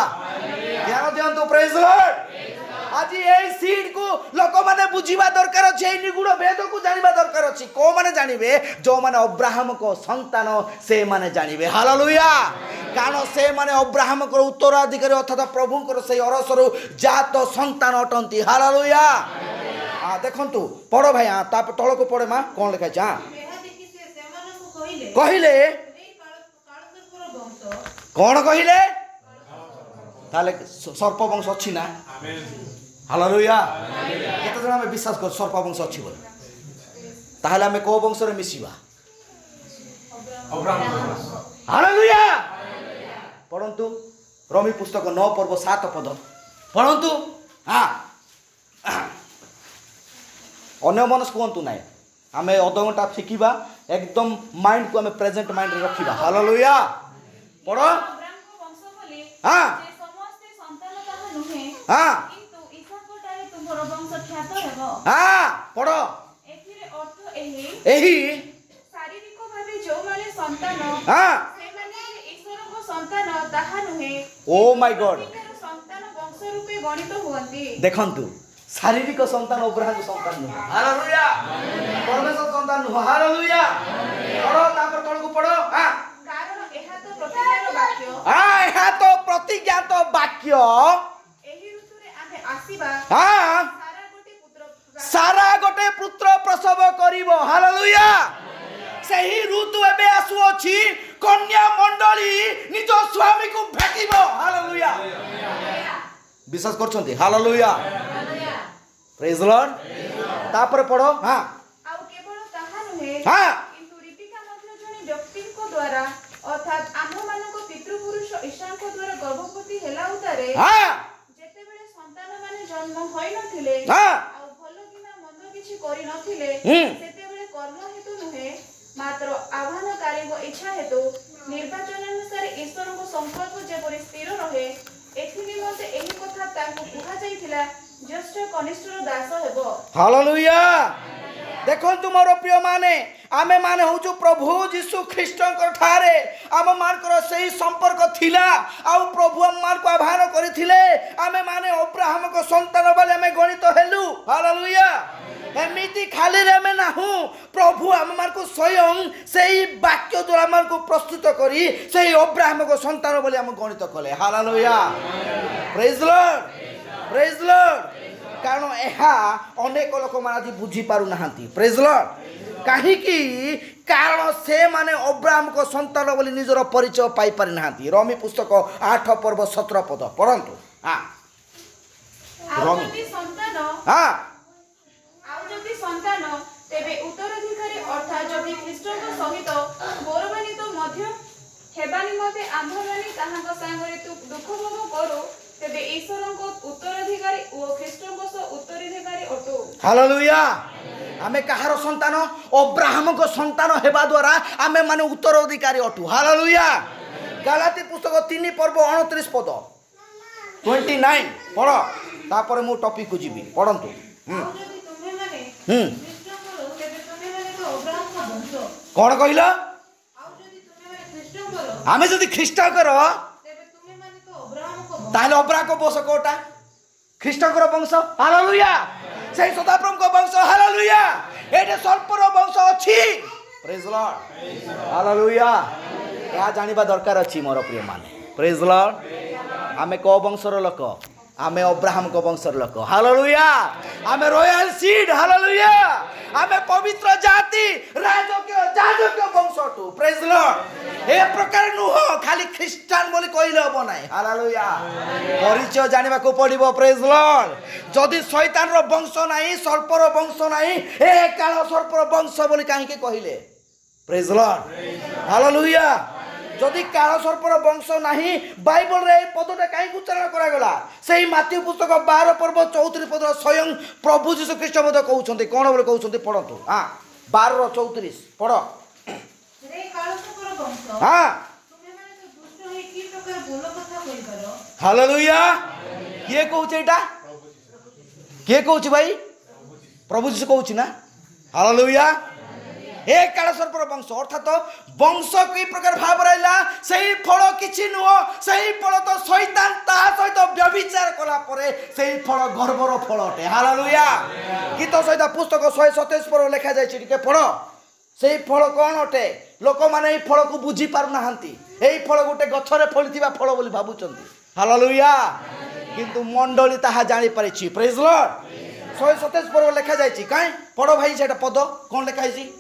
ଧ୍ୟାନ ଦିଅନ୍ତୁ ପ୍ରେଜ୍ ଲର୍ଡ। ଆଜି এই সিড কু লোকমানে বুঝিবা দরকার আছে। এই নিগুড় বেদকু জানিবা দরকার আছে। কোমানে জানিবে? যোমানে অব্রাহামক সন্তান সে মানে জানিবে হালেলুয়া। কারণ সে মানে অব্রাহামকর উত্তরাধিকারী অর্থাৎ প্রভুঙ্কর সেই অরসরু জাত সন্তান অটন্তি হালেলুয়া। দেখন্তু পড়ো ভাই তারপর তলকু পড়ে মা কোন লেখা আছে? ଏହା ଦେଖି ସେ ସେମାନଙ୍କୁ କହିଲେ, কহিলে ଏଇ କାଳସର୍ପର ବଂଶ কোন কহিলে? তাহলে সর্প বংশ অছি না? হালেলুয়া। কেতে জন আমি বিশ্বাস করি সর্প বংশ অছি বলে? তাহলে আমি কোন বংশরে মিশিবা? হালেলুয়া। পড়ন্তু রমি পুস্তক 9 পর্ব 7 পদ পড়ন্তু। হ্যাঁ ଅନ୍ୟ ମନସ୍କ ହୁଅନ୍ତୁ ନାହିଁ। ଆମେ ଅଧଘଣ୍ଟା ଶିଖିବା ଏକଦମ ମାଇଣ୍ଡକୁ ଆମେ ପ୍ରେଜେଣ୍ଟ ମାଇଣ୍ଡରେ ରଖିବା ହାଲେଲୁୟା। ପଢ଼। ଅବ୍ରାମଙ୍କ ବଂଶ ବୋଲି ହଁ ଯେ ସମସ୍ତେ ସନ୍ତାନ ତାହା ନୁହେଁ, ହଁ କିନ୍ତୁ ଇସାକଠାରେ ତୁମର ବଂଶ ଖ୍ୟାତ ହେବ। ହଁ ପଢ଼। ଏଥିରେ ଅର୍ଥ ଏହି, ଏହି ଶାରୀରିକ ଭାବେ ଯେଉଁମାନେ ସନ୍ତାନ ହଁ ସେମାନେ ଯେ ଈଶ୍ୱରଙ୍କ ସନ୍ତାନ ତାହା ନୁହେଁ, ଓ ମାଇ ଗଡ୍। ପ୍ରତିକାର ସନ୍ତାନ ବଂଶ ରୂପେ ଗଣିତ ହୁଅନ୍ତି। ଦେଖନ୍ତୁ ଶାରୀରିକ ସନ୍ତାନ ଅବ୍ରାହ୍ମ ସନ୍ତାନ ନୁହଁ ହାଲେଲୁୟା। ପରମେଶ୍ୱର ସନ୍ତାନ ନୁହଁ ହାଲେଲୁୟା। ପଢ଼ ତାପରେ ତଳକୁ ପଢ଼। ହଁ କାରଣ ଏହା ତ ପ୍ରତିକାର ବାକ୍ୟ। ଏହା ତ ପ୍ରତିଜ୍ଞାତ ବାକ୍ୟ। ଏହି ଋତୁରେ ଆମେ ଆସିବା ହଁ ସାରା ଗୋଟେ ପୁତ୍ର ପ୍ରସବ କରିବ ହାଲେଲୁୟା। ସେହି ଋତୁ ଏବେ ଆସୁଅଛି। କନ୍ୟା ମଣ୍ଡଳୀ ନିଜ ସ୍ୱାମୀକୁ ଭେଟିବ ହାଲେଲୁୟା। ବିଶ୍ୱାସ କରୁଛନ୍ତି ହାଲେଲୁୟା ପ୍ରେଜ୍ ଲର୍ଡ। ତାପରେ ପଢ଼। ହଁ ଆଉ କେବଳ ତାହା ନୁହେଁ, ହଁ କିନ୍ତୁ ରିବିକା ମଧ୍ୟ ଜଣେ ବ୍ୟକ୍ତିଙ୍କ ଦ୍ୱାରା ଅର୍ଥାତ୍ ଆମ୍ଭମାନଙ୍କ ପିତୃପୁରୁଷ ଇଶାଙ୍କ ଦ୍ୱାରା ଗର୍ଭବତୀ ହେଲା ଉତ୍ତାରେ ହଁ ଯେତେବେଳେ ସନ୍ତାନମାନେ ଜନ୍ମ ହୋଇନଥିଲେ ହଁ ଆଉ ଭଲ କିମ୍ବା ମନ୍ଦ କିଛି କରିନଥିଲେ, ହୁଁ। ସେତେବେଳେ କର୍ମ ହେତୁ ନୁହେଁ ମାତ୍ର ଆହ୍ୱାନକାରୀଙ୍କ ଇଚ୍ଛା ହେତୁ ନିର୍ବାଚନାନୁସାରେ ଈଶ୍ୱରଙ୍କ ସଂକଳ୍ପ ଯେପରି ସ୍ଥିର ରହେ, ଏଥି ନିମନ୍ତେ ଏହି କଥା ତାଙ୍କୁ କୁହାଯାଇଥିଲା, ଜ୍ୟେଷ୍ଠ କନିଷ୍ଠର ଦାସ ହେବ। ହାଲେଲୁୟା। ଦେଖନ୍ତୁ ମୋର ପ୍ରିୟମାନେ ଆମେ ମାନେ ହଉଛୁ ପ୍ରଭୁ ଯୀଶୁ ଖ୍ରୀଷ୍ଟଙ୍କ ଠାରେ ଆମ ମାନଙ୍କର ସେହି ସମ୍ପର୍କ ଥିଲା। ଆଉ ପ୍ରଭୁ ଆମ ମାନଙ୍କୁ ଆହ୍ୱାନ କରିଥିଲେ। ଆମେ ମାନେ ଅବ୍ରାହ୍ମଙ୍କ ସନ୍ତାନ ବୋଲି ଆମେ ଗଣିତ ହେଲୁ ହାଲେଲୁୟା। ଏମିତି ଖାଲିରେ ଆମେ ନାହୁଁ। ପ୍ରଭୁ ଆମମାନଙ୍କୁ ସ୍ୱୟଂ ସେହି ବାକ୍ୟ ଦ୍ୱାରା ଆମମାନଙ୍କୁ ପ୍ରସ୍ତୁତ କରି ସେହି ଅବ୍ରାହ୍ମଙ୍କ ସନ୍ତାନ ବୋଲି ଆମେ ଗଣିତ କଲେ ହାଲେଲୁୟା। ପ୍ରେଜ୍ ଲର୍ଡ ପ୍ରେଜ୍ ଲର୍ଡ। କାରଣ ଏହା ଅନେକ ଲୋକମାନେ ଆଜି ବୁଝିପାରୁନାହାନ୍ତି ପ୍ରେଜ୍ ଲର୍ଡ। କାହିଁକି? କାରଣ ସେମାନେ ଅବ୍ରାହ୍ମଙ୍କ ସନ୍ତାନ ବୋଲି ନିଜର ପରିଚୟ ପାଇପାରିନାହାନ୍ତି। ରମି ପୁସ୍ତକ 8 ପର୍ବ 17 ପଦ ପଢ଼ନ୍ତୁ। ଆଉ ରମି ଯଦି ସନ୍ତାନ ତେବେ ଉତ୍ତରାଧିକାରୀ ଅର୍ଥାତ୍ ଯଦି ଖ୍ରୀଷ୍ଟଙ୍କ ସହିତ ଗୌରବାନ୍ୱିତ ମଧ୍ୟ ହେବା ନିମନ୍ତେ ଆମ୍ଭମାନେ ତାହାଙ୍କ ସାଙ୍ଗରେ ଦୁଃଖ ଭୋଗ କରୁ, ତେବେ ଈଶ୍ୱରଙ୍କ ଉତ୍ତରାଧିକାରୀ ଓ ଖ୍ରୀଷ୍ଟଙ୍କ ସହ ଉତ୍ତରାଧିକାରୀ ଅଟୁ। ହାଲେଲୁୟା। ଆମେ କାହାର ସନ୍ତାନ? ଅବ୍ରାହ୍ମଙ୍କ ସନ୍ତାନ ହେବା ଦ୍ୱାରା ଆମେ ମାନେ ଉତ୍ତରାଧିକାରୀ ଅଟୁ ହାଲେଲୁୟା। ଗାଲାତି ପୁସ୍ତକ 3 ପର୍ବ 29 ପଦ 29 ପଢ଼। ତାପରେ ମୁଁ ଟପିକକୁ ଯିବି ପଢ଼ନ୍ତୁ। ଆଉ ଯଦି ତୁମେମାନେ ହୁଁ ଖ୍ରୀଷ୍ଟଙ୍କର, ତେବେ ତୁମେମାନେ ତ ଅବ୍ରାହ୍ମଙ୍କ ବଂଶ। କ'ଣ କହିଲ? ଆଉ ଯଦି ତୁମେମାନେ ଖ୍ରୀଷ୍ଟଙ୍କର, ଆମେ ଯଦି ଖ୍ରୀଷ୍ଟଙ୍କର ତେବେ ତୁମେମାନେ ତ ଅବ୍ରାହ୍ମଙ୍କ ବଂଶ। ତାହେଲେ ଅବ୍ରାହ୍ମଙ୍କ ବଂଶ କୋଉଟା? ଖ୍ରୀଷ୍ଟଙ୍କର ବଂଶ ହାଲେଲୁୟା। ସେହି ସଦାପ୍ରଭୁଙ୍କ ବଂଶ ହାଲେଲୁୟା। ଏଠି ସର୍ପର ବଂଶ ଅଛି ପ୍ରେଜ୍ ଲର୍ଡ ହାଲେଲୁୟା। ଏହା ଜାଣିବା ଦରକାର ଅଛି ମୋର ପ୍ରିୟମାନେ ପ୍ରେଜ୍ ଲର୍ଡ। ଆମେ କୋଉ ବଂଶର ଲୋକ? ଆମେ ଅବ୍ରାହ୍ମଙ୍କ ବଂଶର ଲୋକ ହାଲେଲୁୟା। ଆମେ ରୟାଲ ସିଡ୍ ହାଲେଲୁୟା। आमे पवित्र जाति राजकीय जाजकीय वंशटू प्रेज लॉर्ड ए प्रकार नुह खाली ख्रिस्टान बोली कहले हबो नाही हालेलुया परिचय जानिबा को पड़िबो प्रेज लॉर्ड जदि शैतान रो वंश नाही सर्पर वंश नाही ए काल सर्पर वंश बोली काहे के कहिले प्रेज लॉर्ड हालेलुया जदि काल सर्पर वंश नाही बाइबल रे पदटा काहे उच्चारण करा गला सेही माथ्यू पुस्तक 12 पर्व 34 पद स्वयं प्रभु यीशु ख्रीष्ट मते कहउछन्ते कोन बोले कहउछन्ते पढतु हां 12 रो 34 पढ रे कालसपर वंश हां तुमे माने तो दुष्ट होई की प्रकार बोलो कथा कहि पारो हालेलुया के कहउछ एटा के कहउछ भाई प्रभु यीशु कहउछ ना हालेलुया एक काल सर्पर वंश अर्थात वंश की प्रकार भाव रहा सही फल किछि नुह सही फल तो शैतान ता सहित व्यभिचार कला परे सही फल गर्वर फल अटे हालेलुया गीत सहित पुस्तक 127 पर लिखा जाय छि के पढ़ सही फल कोन अटे लोक माने ए फल को बुझी पारु नाहंती एई फल गोटे गछरे फलिथिबा फल बोली भाबुचंती हालेलुया किंतु मंडली ताहा जानि परिछि प्रेज लॉर्ड 127 पर लिखा जाय छि काई पढ़ भाई सेटा पद कोन लिखा छि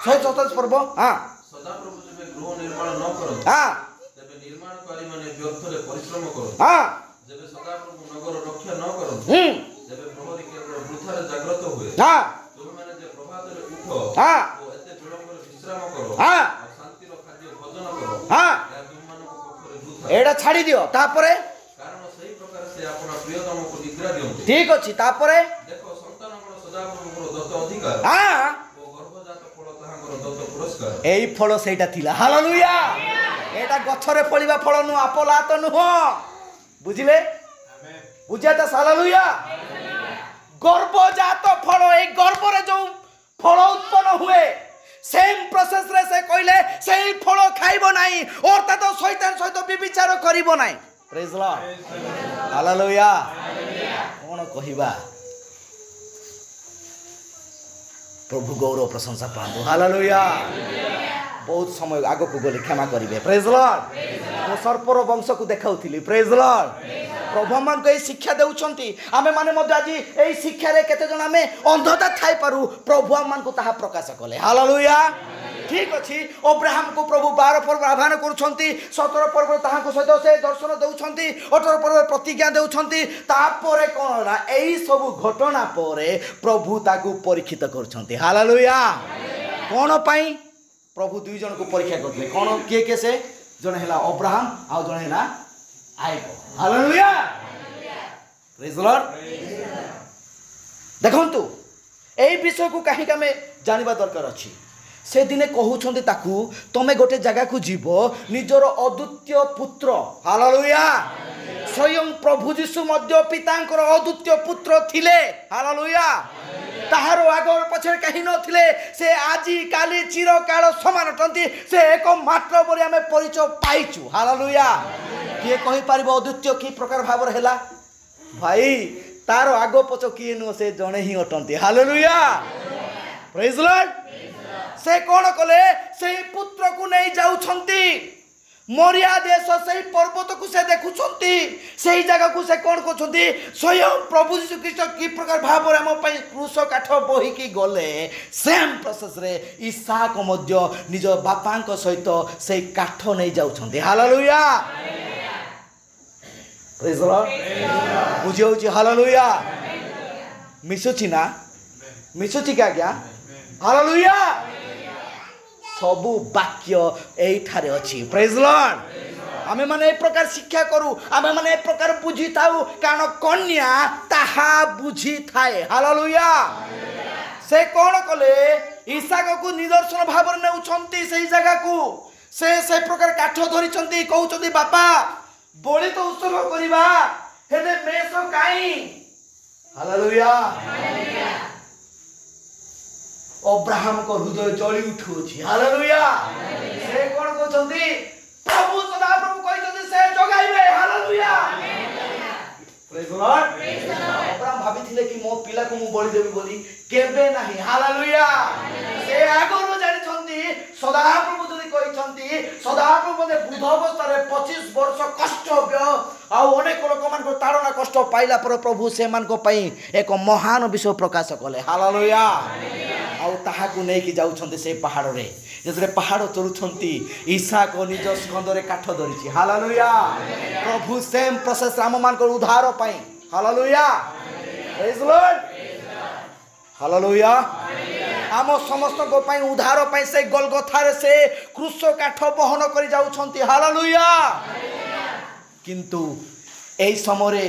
127 पर्व हां सदाप्रभु जेबे गृह निर्माण न करो हां तेबे निर्माणकारी माने व्यर्थरे परिश्रम करो हां जेबे सदाप्रभु नगर रक्षा न करो जेबे प्रहरी केवल वृथारे जाग्रत हुए हां तुम माने जे प्रभातरे उठो हां ओ एते विलंबरे विश्राम करो हां और शांतिर खाद्य भोजन करो हां या तुम मानको पक्षरे वृथा एडा छाड़ी दियो तापरे कारण सही प्रकार से अपना प्रियतम को निद्रा दियंते ठीक अछि तापरे देखो संतान गुण सदाप्रभुर दत्त अधिकार हां ओ गर्भजात फल ताहांकर दत्त पुरस्कार एई फल सेटा थिला हालेलुया एटा गछरे फळिबा फल नु आपोला तो नुह बुझिले बुझाता हालेलुया गर्भजात फल ए गर्भरे जो फल उत्पन्न हुए सेम प्रोसेस रे से कहले सेही फल खाइबो नाही अर्थात तो शैतान सहित विचार करिबो नाही प्रेज लॉर्ड हालेलुया कोन कहिबा प्रभु गौरव प्रशंसा पातु हालेलुया बहुत समय आगो को गले क्षमा करिवे प्रेज लॉर्ड मो सर्पर वंश को देखाउथिली प्रेज लॉर्ड प्रभु मान को ए शिक्षा देउछंती आमे माने मध्य आज ए शिक्षा रे केते जण आमे अंधता थाई पारू प्रभु मान को ताहा प्रकाश कले हालेलुया ठीक अछि अब्राहम को प्रभु 12 पर्व आह्वान करूछंती 17 पर्व ताहा को सहित से दर्शन देउछंती 18 पर्व प्रतिज्ञा देउछंती तापरे कोन ना एई सब घटना परे प्रभु ताकू परीक्षित करूछंती हालेलुया कोन पई प्रभु दुई जन को परीक्षा करले कोन के से जने हला अब्राहम आ जने हला आइको हालेलुया प्रेज लॉर्ड देखंतु एई विषय को काहे का में जानिबा दरकार अछि से दिने कहउछंती ताकू तमे गोटे जगह को जीवो निजर अद्वितीय पुत्र हालेलुया स्वयं प्रभु यीशु मध्य पितांकर अद्वितीय पुत्र थिले हालेलुया ताहारो आगर पछे कहीं नथिले से आजी काली चिरकाल समान अटंती से एक मात्र बोली आमे परिचय पाइछु हालेलुया किए कहि पारिबो अद्वितीय की प्रकार भाव हेला भाई तारो आगो पछो किए नो से जणे ही अटंती हालेलुया प्रेज लॉर्ड से कोन कले से पुत्र को नहीं जाउछंती मोरिया देश से पर्वत को से देखुछंती सही जगह को से कोन कोछंती स्वयं प्रभु यीशु ख्रीष्ट की प्रकार भाव रे हम पई क्रूस काठ बही की गले सेम प्रोसेस रे इसहाक मध्य निज बापांक सहित से काठ नहीं जाउछंती हालेलुया प्रेज लॉर्ड बुझियो छी हालेलुया मिसुची ना मिसुची क्या हालेलुया सबु वाक्य एई ठारे अछि प्रेज लॉर्ड आमे माने एक प्रकार शिक्षा करू आमे माने एक प्रकार बुझी थाउ कारण कन्या ताहा बुझी थाए हालेलुया से कोन कले ईसाक को निदर्शन भाव रे नेउछंती सही जगह को से प्रकार काठ धरिछंती कहउछंती बापा बोली तो उत्सर्ग करिबा हेले मेसो काई हालेलुया अब्राहम को हृदय जली उठुछि हालेलुया से कोन कहउछंती प्रभु सदा प्रभु कहउछंती से जगाइबे हालेलुया प्रेज लॉर्ड अब्राहम भाबिथिले कि मो पिला को मु बलि देबी बोली केबे नाही हालेलुया से आगरो जानिछंती सदा प्रभु जदी कहउछंती सदा प्रभु दे बुध अवस्था रे 25 वर्ष कष्ट व्य आ अनेक लोक मान को ताड़ना कष्ट पाइला पर प्रभु से मान को पई एक महान विषय प्रकाश कले हालेलुया ଆଉ ତାହାକୁ ନେଇକି ଯାଉଛନ୍ତି ସେ ପାହାଡ଼ରେ। ଯେତେବେଳେ ପାହାଡ଼ ଚଢୁଛନ୍ତି ଇସାକ ନିଜ ସ୍କନ୍ଧରେ କାଠ ଧରିଛି। ହାଲେଲୁୟା। ପ୍ରଭୁ ସେମ୍ ପ୍ରୋସେସ୍ ଆମମାନଙ୍କର ଉଦ୍ଧାର ପାଇଁ। ହାଲେଲୁୟା। ପ୍ରେଜ୍ ଦ ଲର୍ଡ। ହାଲେଲୁୟା। ଆମ ସମସ୍ତଙ୍କ ପାଇଁ ଉଦ୍ଧାର ପାଇଁ ସେ ଗୋଲଗଥାରେ ସେ କ୍ରୁଶ କାଠ ବହନ କରି ଯାଉଛନ୍ତି। ହାଲେଲୁୟା। କିନ୍ତୁ ଏହି ସମୟରେ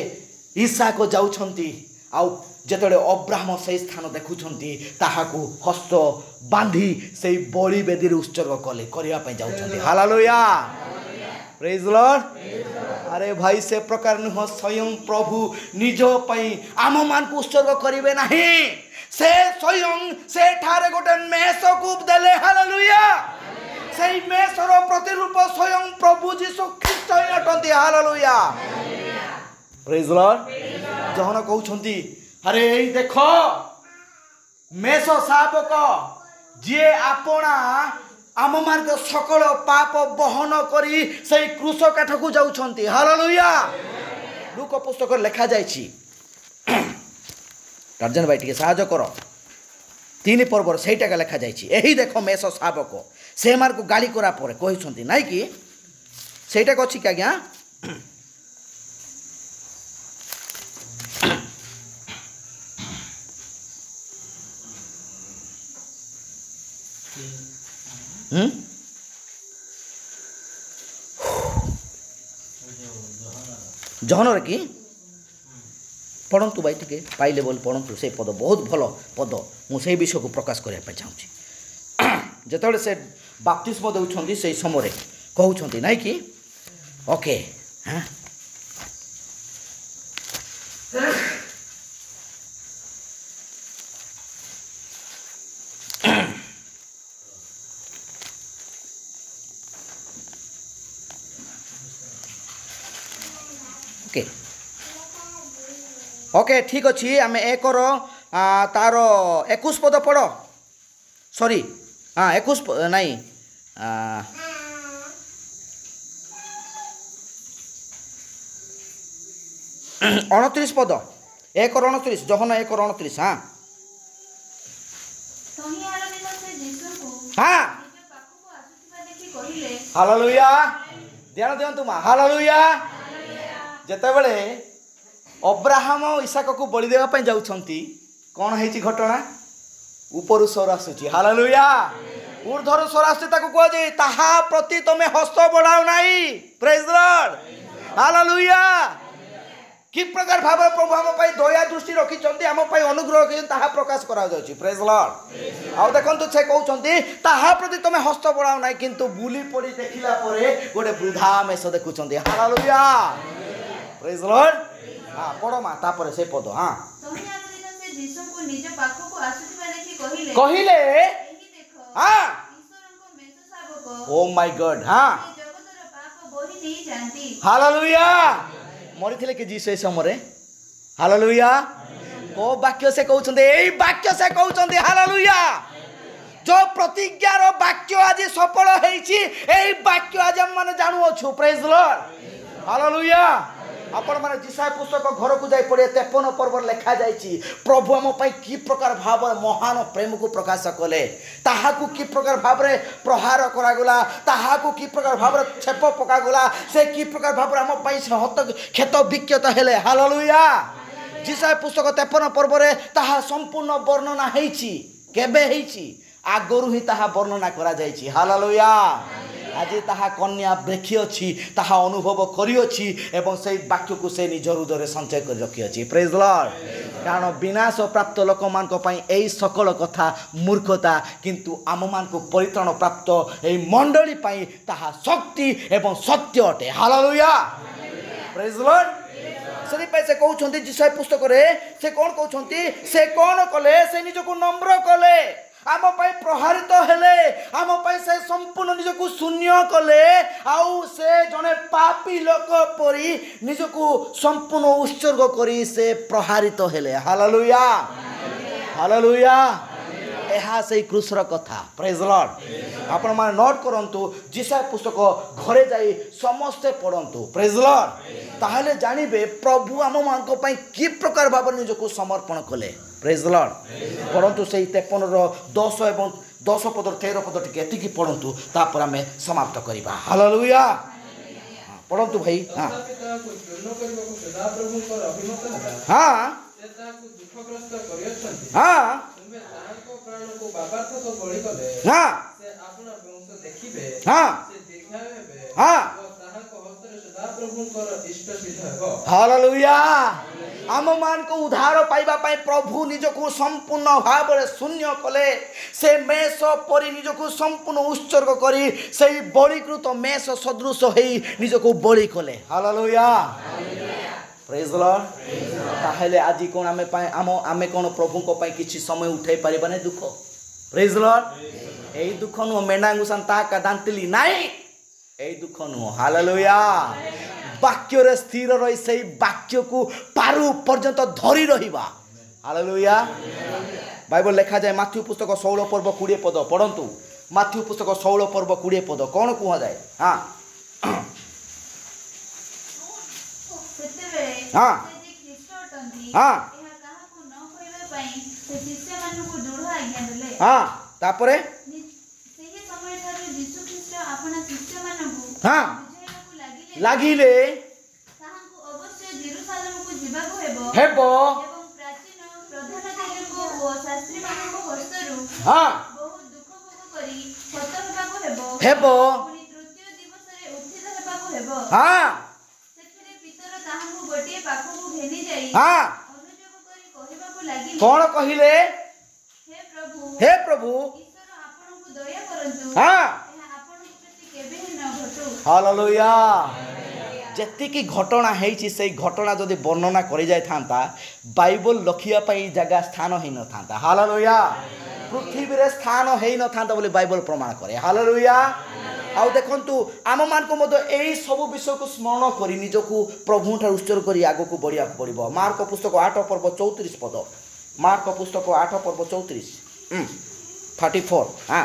ଇସାକ ଯାଉଛନ୍ତି ଆଉ ଯେତେବେଳେ ଅବ୍ରାହ୍ମ ସେହି ସ୍ଥାନ ଦେଖୁଛନ୍ତି ତାହାକୁ ହସ୍ତ ବାନ୍ଧି ସେହି ବଳି ବେଦୀରେ ଉତ୍ସର୍ଗ କରିବା ପାଇଁ ଯାଉଛନ୍ତି। ହାଲେଲୁୟା। ପ୍ରେଜ୍ ଦ ଲର୍ଡ। ଆରେ ଭାଇ ସେ ପ୍ରକାର ନୁହଁ। ସ୍ୱୟଂ ପ୍ରଭୁ ନିଜ ପାଇଁ ଆମମାନଙ୍କୁ ଉତ୍ସର୍ଗ କରିବେ ନାହିଁ। ସେ ସ୍ୱୟଂ ସେଠାରେ ଗୋଟେ ମେଷକୁ ଦେଲେ। ହାଲେଲୁୟା। ସେହି ମେଷର ପ୍ରତିରୂପ ସ୍ୱୟଂ ପ୍ରଭୁ ଯୀଶୁ ଖ୍ରୀଷ୍ଟ ହିଁ ଅଟନ୍ତି। ହାଲେଲୁୟା। ପ୍ରେଜ୍ ଦ ଲର୍ଡ। ଜହନ କହୁଛନ୍ତି ଆରେ ଏଇ ଦେଖ ମେଷ ଶାବକ ଯିଏ ଆପଣା ଆମମାନଙ୍କ ସକଳ ପାପ ବହନ କରି ସେହି କ୍ରୁଶ କାଠକୁ ଯାଉଛନ୍ତି। ହାଲେଲୁୟା। ଲୁକ ପୁସ୍ତକରେ ଲେଖାଯାଇଛି। টার্জন ভাই টিকে সাহায্য কর। 3 পর্বর সেইটাকে লেখাଯାଇଛି। ଏହି ଦେଖ ମେଷ ଶାବକ ସେମାନଙ୍କୁ ଗାଳି କରା ପରେ କହିଛନ୍ତି ନାଇଁ କି ସେଇଟାକୁ ଅଛି କି ଆଜ୍ଞା? ଜହନରେ କି ପଢ଼ନ୍ତୁ ଭାଇ ଟିକେ ପାଇଲେ ବୋଲି ପଢ଼ନ୍ତୁ ସେ ପଦ ବହୁତ ଭଲ ପଦ। ମୁଁ ସେଇ ବିଷୟକୁ ପ୍ରକାଶ କରିବା ପାଇଁ ଚାହୁଁଛି। ଯେତେବେଳେ ସେ ବାପ୍ତିସ୍ମ ଦେଉଛନ୍ତି ସେଇ ସମୟରେ କହୁଛନ୍ତି ନାଇଁ କି ଓକେ ହଁ ओके ओके ठीक अच्छे आम एकर तार 21 पद पढ़ सॉरी हाँ 21 नहीं 29 पद 1:29 जहन 1:29 हाँ हाँ हालेलुया ध्यान दियंतु मा हालेलुया जेतेबेले अब्राहम इसाक को बलि देवा ପାଇଁ ଯାଉଛନ୍ତି कौन ହେଇଛି घटना ऊपर स्वर आସୁଛି हालेलुया ऊर्ध्वर स्वर आସୁଛି ताको कह जे ताहा प्रति तमे हस्त बढ़ाओ नाही प्रेज द लॉर्ड हालेलुया कि प्रकार भाव प्रभु हम पाई दया दृष्टि रखी हम पाई अनुग्रह रखी ताहा प्रकाश करा जाउची प्रेज द लॉर्ड आ देखंतु से कहउचंती ताहा प्रति तमे हस्त बढ़ाओ नाही किंतु बुली पड़ी देखिला परे गोटे वृद्धा मेष देखुचंती हालेलुया प्रेज द लॉर्ड हां पढ़ो मा तापर से पद हां कहिले हां ओ माय गॉड हां हालेलुया मरी थिले कि जी से समय हालेलुया को वाक्य से कहउचंती एई वाक्य से कहउचंती हालेलुया जो प्रतिज्ञार वाक्य आज सफल हेछि एई वाक्य आज हम माने जानु अछु प्रेज द लॉर्ड हालेलुया आपण माने जिसाय पुस्तक घर को जाई पड़े 53 पर्व लिखा जाइछि प्रभु हम पई की प्रकार भाव महान प्रेम को प्रकाश कले ताहाकू की प्रकार भाव रे प्रहार करा गला ताहाकू की प्रकार भाव रे छेप पका गला से की प्रकार भाव रे हम पई हत खेत विख्यात हेले हालेलुया जिसाय पुस्तक 53 पर्व रे ताहा संपूर्ण वर्णना हेछि केबे हेछि आगरु ही ताहा वर्णना करा जाइछि हालेलुया आज ताहा कन्या देखी अच्छी ताहा अनुभव करी अच्छी एवं से वाक्य को से निज हृदय संचय कर रखी अच्छी प्रेज द लॉर्ड कारण विनाश प्राप्त लोक मान को पई एई सकल कथा मूर्खता किंतु आम मान को परित्राण प्राप्त एई मंडली पई ताहा शक्ति एवं सत्य अटे हालेलुया प्रेज द लॉर्ड सरी पे से कहउछंती जिसाय पुस्तक रे से कोन कहउछंती से कोन कले से निज को नम्र कले आम पाई प्रहारित हेले आम पाई से संपूर्ण निज को शून्य कले आउ से जने पापी लोक परी निज को संपूर्ण उत्सर्ग करी से प्रहारित हेले हालेलुया हालेलुया एहा से क्रूसर कथा प्रेज द लॉर्ड आपण माने नोट करंतु जिसा पुस्तक घरे जाई समस्त पढ़ंतु प्रेज द लॉर्ड ताहले जानिबे प्रभु आम मान को पई की प्रकार भाव निज को समर्पण कले ପ୍ରେଜ୍ ଦ ଲର୍ଡ। ପଢ଼ନ୍ତୁ ସେଇ 53ର 10 ଏବଂ 10 ପଦ 13 ପଦ ଟିକେ ଏତିକି ପଢ଼ନ୍ତୁ, ତାପରେ ଆମେ ସମାପ୍ତ କରିବା। ହାଲେଲୁୟା। ପଢ଼ନ୍ତୁ ଭାଇ। ହଁ ତଥାପି ତାହାକୁ ପୂର୍ଣ୍ଣ କରିବାକୁ ସଦାପ୍ରଭୁଙ୍କର ଅଭିମତ ହେଲା। ହଁ ସେ ତାହାକୁ ଦୁଃଖଗ୍ରସ୍ତ କରିଅଛନ୍ତି। ହଁ ତୁମେ ତାହାଙ୍କ ପ୍ରାଣକୁ ବାପାର୍ଥକ ବଳି କଲେ ହଁ ସେ ଆପଣା ବଂଶ ଦେଖିବେ, ହଁ ସେ ଦୀର୍ଘାୟୁ ହେବେ ହଁ। ଓ ତାହାଙ୍କ ହସ୍ତରେ ସଦାପ୍ରଭୁଙ୍କର ଇଷ୍ଟ ସିଦ୍ଧ ହେବ। ହାଲେଲୁୟା। ଆମମାନଙ୍କୁ ଉଦ୍ଧାର ପାଇବା ପାଇଁ ପ୍ରଭୁ ନିଜକୁ ସମ୍ପୂର୍ଣ୍ଣ ଭାବରେ ଶୂନ୍ୟ କଲେ। ସେ ମେଷ ପରି ନିଜକୁ ସମ୍ପୂର୍ଣ୍ଣ ଉତ୍ସର୍ଗ କରି ସେଇ ବଳିକୃତ ମେଷ ସଦୃଶ ହେଇ ନିଜକୁ ବଳି କଲେ। ହାଲେଲୁୟା। ପ୍ରେଜ୍ ଦ ଲର୍ଡ। ତାହେଲେ ଆଜି କ'ଣ ଆମେ କ'ଣ ପ୍ରଭୁଙ୍କ ପାଇଁ କିଛି ସମୟ ଉଠାଇ ପାରିବାନି ଦୁଃଖ? ପ୍ରେଜ୍ ଦ ଲର୍ଡ। ଏଇ ଦୁଃଖ ନୁହଁ ମେଣ୍ଢାଙ୍କୁ ତାକା ଦାନ୍ତିଲି ନାଇଁ, ଏଇ ଦୁଃଖ ନୁହଁ। ହାଲେଲୁୟା। ବାକ୍ୟରେ ସ୍ଥିର ରହି ସେଇ ବାକ୍ୟକୁ ପାରୁ ପର୍ଯ୍ୟନ୍ତ ଧରି ରହିବା। ହାଲେଲୁୟା। ବାଇବଲ ଲେଖାଯାଏ ମାଥ୍ୟୁ ପୁସ୍ତକ 16 ପର୍ବ 20 ପଦ ପଢ଼ନ୍ତୁ। ମାଥ୍ୟୁ ପୁସ୍ତକ 16 ପର୍ବ 20 ପଦ କ'ଣ କୁହାଯାଏ? ହଁ ସେତେବେଳେ ହଁ ସେ ଯେ ଖ୍ରୀଷ୍ଟ ଅଟନ୍ତି, ହଁ ଏହା କାହାକୁ ନ କହିବା ପାଇଁ ସେ ଶିଷ୍ୟମାନଙ୍କୁ ଦୃଢ଼ ଆଜ୍ଞା ଦେଲେ। ହଁ ତାପରେ ସେହି ସମୟଠାରୁ ଯୀଶୁ ଖ୍ରୀଷ୍ଟ ଆପଣା ଶିଷ୍ୟମାନଙ୍କୁ ହଁ ବୁଝାଇବାକୁ ଲାଗିଲେ ତାହାଙ୍କୁ ଅବଶ୍ୟ ଜେରୁସାଲେମକୁ ଯିବାକୁ ହେବ ହେବ। ଏବଂ ପ୍ରାଚୀନ ପ୍ରଧାନ ଯାଜକ ଓ ଶାସ୍ତ୍ରୀମାନଙ୍କ ହସ୍ତରୁ ହଁ ବହୁ ଦୁଃଖ ଭୋଗ କରି ହତ ହେବାକୁ ହେବ। ହେବ। ପୁଣି ତୃତୀୟ ଦିବସରେ ଉତ୍ଥିତ ହେବାକୁ ହେବ। ହଁ ସେଥିରେ ପିତର ତାହାଙ୍କୁ ଗୋଟିଏ ପାଖକୁ ଘେନି ଯାଇ ହଁ ଅନୁଯୋଗ କରି କହିବାକୁ ଲାଗିଲେ, କ'ଣ କହିଲେ? ହେ ହେ ପ୍ରଭୁ, ପ୍ରଭୁ ଈଶ୍ୱର ଆପଣଙ୍କୁ ଦୟା କରନ୍ତୁ, ହଁ ଏହା ଆପଣଙ୍କ ପ୍ରତି କେବେ ହିଁ ନ ଘଟୁ। ହାଲେଲୁୟା। ଯେତିକି ଘଟଣା ହେଇଛି ସେଇ ଘଟଣା ଯଦି ବର୍ଣ୍ଣନା କରିଯାଇଥାନ୍ତା ବାଇବଲ ଲେଖିବା ପାଇଁ ଜାଗା ସ୍ଥାନ ହେଇନଥାନ୍ତା। ହାଲେଲୁୟା। ପୃଥିବୀରେ ସ୍ଥାନ ହେଇନଥାନ୍ତା ବୋଲି ବାଇବଲ ପ୍ରମାଣ କରେ। ହାଲେଲୁୟା। ଆଉ ଦେଖନ୍ତୁ ଆମମାନଙ୍କୁ ମଧ୍ୟ ଏଇ ସବୁ ବିଷୟକୁ ସ୍ମରଣ କରି ନିଜକୁ ପ୍ରଭୁଙ୍କଠାରୁ ଉତ୍ସର୍ଗ କରି ଆଗକୁ ବଢ଼ିବାକୁ ପଡ଼ିବ। ମାର୍କ ପୁସ୍ତକ 8 ପର୍ବ 34 ପଦ। ମାର୍କ ପୁସ୍ତକ 8 ପର୍ବ 34 34। ହଁ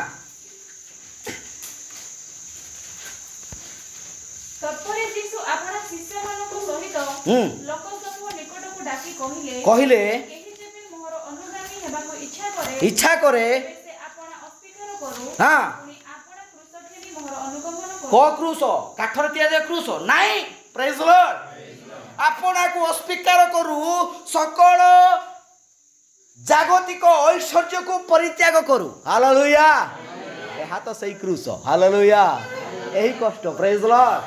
ତତ୍ପରେ ଯୀଶୁ ଆପଣା ଶିଷ୍ୟମାନଙ୍କ ସହିତ ଲୋକ ସମୂହ ନିକଟକୁ ଡାକି କହିଲେ କେହି ଯେବେ ମୋର ଅନୁଗାମୀ ହେବାକୁ ଇଚ୍ଛା କରେ ତେବେ ସେ ଆପଣା ଅସ୍ୱୀକାର କରୁ, ହଁ ପୁଣି ଆପଣା କ୍ରୁଶ ଘେନି ମୋର ଅନୁଗମନ କରୁ। କୋ କ୍ରୁଶ? କାଠରେ ତିଆରି କ୍ରୁଶ ନାଇଁ। ପ୍ରେଜ୍ ଦ ଲର୍ଡ। ଆପଣାକୁ ଅସ୍ୱୀକାର କରୁ, ସକଳ ଜାଗତିକ ଐଶ୍ୱର୍ଯ୍ୟକୁ ପରିତ୍ୟାଗ କରୁ। ହାଲେଲୁୟା। ଏହା ତ ସେଇ କ୍ରୁଶ। ହାଲେଲୁୟା। ଏହି କଷ୍ଟ। ପ୍ରେଜ୍ ଦ ଲର୍ଡ।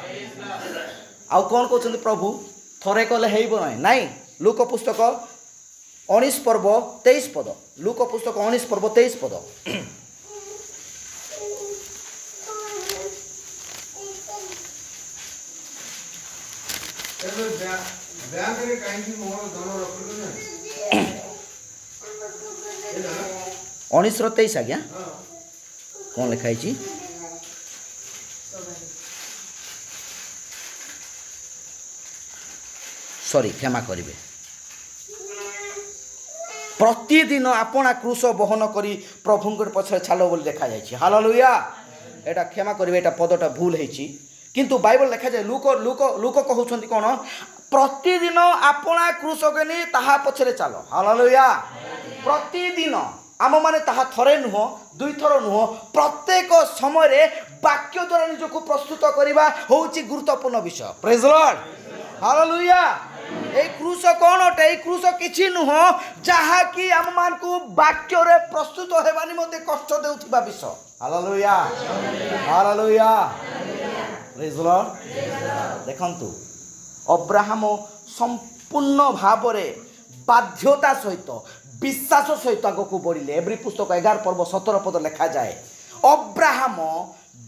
ଆଉ କ'ଣ କହୁଛନ୍ତି ପ୍ରଭୁ? ଥରେ କଲେ ହେଇବ ନାହିଁ। ନାଇଁ। ଲୁକ ପୁସ୍ତକ 19 ପର୍ବ 23 ପଦ। ଲୁକ ପୁସ୍ତକ 19 ପର୍ବ 23 ପଦ। ଏବେ ବ୍ୟାଙ୍କରେ କାହିଁକି ମୋର ଧନ ରଖିଲୁ ନା? 19:23 ଆଜ୍ଞା। କ'ଣ ଲେଖା ହେଇଛି? ସରି କ୍ଷମା କରିବେ। ପ୍ରତିଦିନ ଆପଣା କ୍ରୁଶ ବହନ କରି ପ୍ରଭୁଙ୍କ ପଛରେ ଚାଲ ବୋଲି ଲେଖାଯାଇଛି। ହାଲେଲୁୟା। ଏଇଟା କ୍ଷମା କରିବେ, ଏଇଟା ପଦଟା ଭୁଲ ହେଇଛି। କିନ୍ତୁ ବାଇବଲ ଲେଖାଯାଏ ଲୁକ କହୁଛନ୍ତି କ'ଣ? ପ୍ରତିଦିନ ଆପଣା କ୍ରୁଶ ଘେନି ତାହା ପଛରେ ଚାଲ। ହାଲେଲୁୟା। ପ୍ରତିଦିନ ଆମମାନେ ତାହା ଥରେ ନୁହଁ, ଦୁଇଥର ନୁହଁ, ପ୍ରତ୍ୟେକ ସମୟରେ ବାକ୍ୟ ଦ୍ୱାରା ନିଜକୁ ପ୍ରସ୍ତୁତ କରିବା ହେଉଛି ଗୁରୁତ୍ୱପୂର୍ଣ୍ଣ ବିଷୟ। ପ୍ରେଜ୍ ଦ ଲର୍ଡ। ହାଲେଲୁୟା। এই କ୍ରୁଶ କ'ଣ ଅଟେ? এই କ୍ରୁଶ କିଛି ନୁହଁ ଯାହାକି ଆମମାନଙ୍କୁ ବାକ୍ୟରେ ପ୍ରସ୍ତୁତ ହେବା ନିମନ୍ତେ କଷ୍ଟ ଦେଉଥିବା ବିଷୟ। ହାଲେଲୁୟା। ହାଲେଲୁୟା। ପ୍ରେଜ୍ ଦ ଲର୍ଡ। ଦେଖନ୍ତୁ ଅବ୍ରାହମ ସମ୍ପୂର୍ଣ୍ଣ ଭାବରେ ବାଧ୍ୟତା ସହିତ ବିଶ୍ୱାସ ସହିତ ଆଗକୁ ବଢ଼ିଲେ। ଏବ୍ରି ପୁସ୍ତକ 11 ପର୍ବ 17 ପଦ ଲେଖାଯାଏ ଅବ୍ରାହମ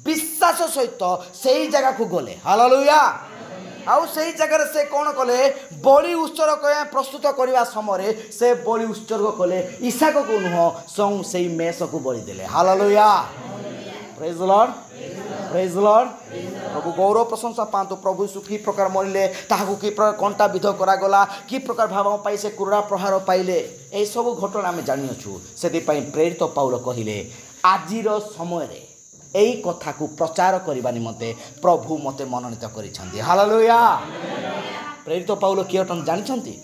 ବିଶ୍ୱାସ ସହିତ ସେଇ ଜାଗାକୁ ଗଲେ। ହାଲେଲୁୟା। ଆଉ ସେଇ ଜାଗାରେ ସେ କ'ଣ କଲେ? ବଳି ଉତ୍ସର୍ଗ ପ୍ରସ୍ତୁତ କରିବା ସମୟରେ ସେ ବଳି ଉତ୍ସର୍ଗ କଲେ ଇସାକକୁ ନୁହଁ, ସ୍ୱୟଂ ସେଇ ମେଷକୁ ବଳି ଦେଲେ। ହାଲେଲୁୟା। ପ୍ରେଜ୍ ଦ ଲର୍ଡ। ପ୍ରେଜ୍ ଦ ଲର୍ଡ। ପ୍ରଭୁ ଗୌରବ ପ୍ରଶଂସା ପାଆନ୍ତୁ। ପ୍ରଭୁ ଯୀଶୁ କି ପ୍ରକାର ମରିଲେ, ତାହାକୁ କି ପ୍ରକାର କଣ୍ଟା ବିଧ କରାଗଲା, କି ପ୍ରକାର ଭାବ ପାଇଁ ସେ କ୍ରୁରା ପ୍ରହାର ପାଇଲେ, ଏହିସବୁ ଘଟଣା ଆମେ ଜାଣିଅଛୁ। ସେଥିପାଇଁ ପ୍ରେରିତ ପାଉଲ କହିଲେ ଆଜିର ସମୟରେ এই কথাକୁ ପ୍ରଚାର କରିବା ନିମନ୍ତେ ପ୍ରଭୁ ମୋତେ ମନୋନୀତ କରିଛନ୍ତି। ହାଲେଲୁୟା। ପ୍ରେରିତ ପାଉଲ କିଏ ଅଟନ୍ତି ଜାଣିଛନ୍ତି?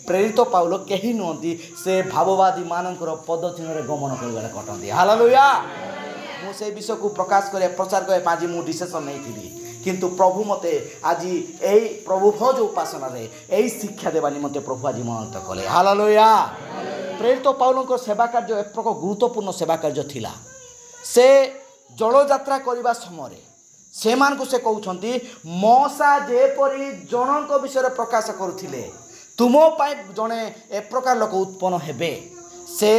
ପ୍ରେରିତ ପାଉଲ କେହି ନୁହନ୍ତି, ସେ ଭାବବାଦୀ ମାନଙ୍କର ପଦଚିହ୍ନରେ ଗମନ କରିବାରେ କଟନ୍ତି। ହାଲେଲୁୟା। ମୁଁ ସେ ବିଷୟକୁ ପ୍ରଚାର କରିବା ଆଜି ମୁଁ ଡିସିସନ୍ ନେଇଥିଲି, କିନ୍ତୁ ପ୍ରଭୁ ମୋତେ ଆଜି ଏଇ ପ୍ରଭୁ ଭୋଜ ଉପାସନାରେ ଏଇ ଶିକ୍ଷା ଦେବା ନିମନ୍ତେ ପ୍ରଭୁ ଆଜି ମନୋନୀତ କଲେ। ହାଲେଲୁୟା। ପ୍ରେରିତ ପାଉଲଙ୍କ ସେବା କାର୍ଯ୍ୟ ଏକ ପ୍ରକାର ଗୁରୁତ୍ୱପୂର୍ଣ୍ଣ ସେବା କାର୍ଯ୍ୟ ଥିଲା। ସେ ଜଳଯାତ୍ରା କରିବା ସମୟରେ ସେମାନଙ୍କୁ ସେ କହୁଛନ୍ତି, ମଶା ଯେପରି ଜଣଙ୍କ ବିଷୟରେ ପ୍ରକାଶ କରୁଥିଲେ, ତୁମ ପାଇଁ ଜଣେ ଏ ପ୍ରକାର ଲୋକ ଉତ୍ପନ୍ନ ହେବେ, ସେ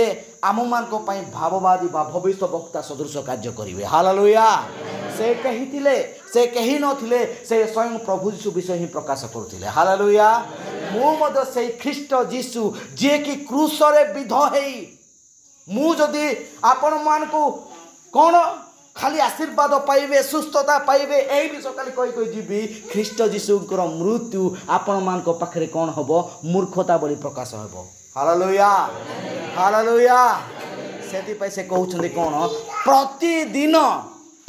ଆମମାନଙ୍କ ପାଇଁ ଭାବବାଦୀ ବା ଭବିଷ୍ୟ ବକ୍ତା ସଦୃଶ କାର୍ଯ୍ୟ କରିବେ। ହାଲେଲୁୟା। ସେ କେହି ଥିଲେ, ସେ କେହି ନଥିଲେ, ସେ ସ୍ୱୟଂ ପ୍ରଭୁ ଯୀଶୁ ବିଷୟ ହିଁ ପ୍ରକାଶ କରୁଥିଲେ। ହାଲେଲୁୟା। ମୁଁ ମଧ୍ୟ ସେଇ ଖ୍ରୀଷ୍ଟ ଯୀଶୁ ଯିଏକି କ୍ରୁଶରେ ବିଧ ହେଇ, ମୁଁ ଯଦି ଆପଣମାନଙ୍କୁ କ'ଣ ଖାଲି ଆଶୀର୍ବାଦ ପାଇବେ, ସୁସ୍ଥତା ପାଇବେ, ଏଇ ବିଷୟ ଖାଲି କହି ଯିବି, ଖ୍ରୀଷ୍ଟ ଯୀଶୁଙ୍କର ମୃତ୍ୟୁ ଆପଣମାନଙ୍କ ପାଖରେ କ'ଣ ହେବ? ମୂର୍ଖତା ବୋଲି ପ୍ରକାଶ ହେବ। ହାଲେଲୁୟା। ହାଲେଲୁୟା। ସେଥିପାଇଁ ସେ କହୁଛନ୍ତି କ'ଣ? ପ୍ରତିଦିନ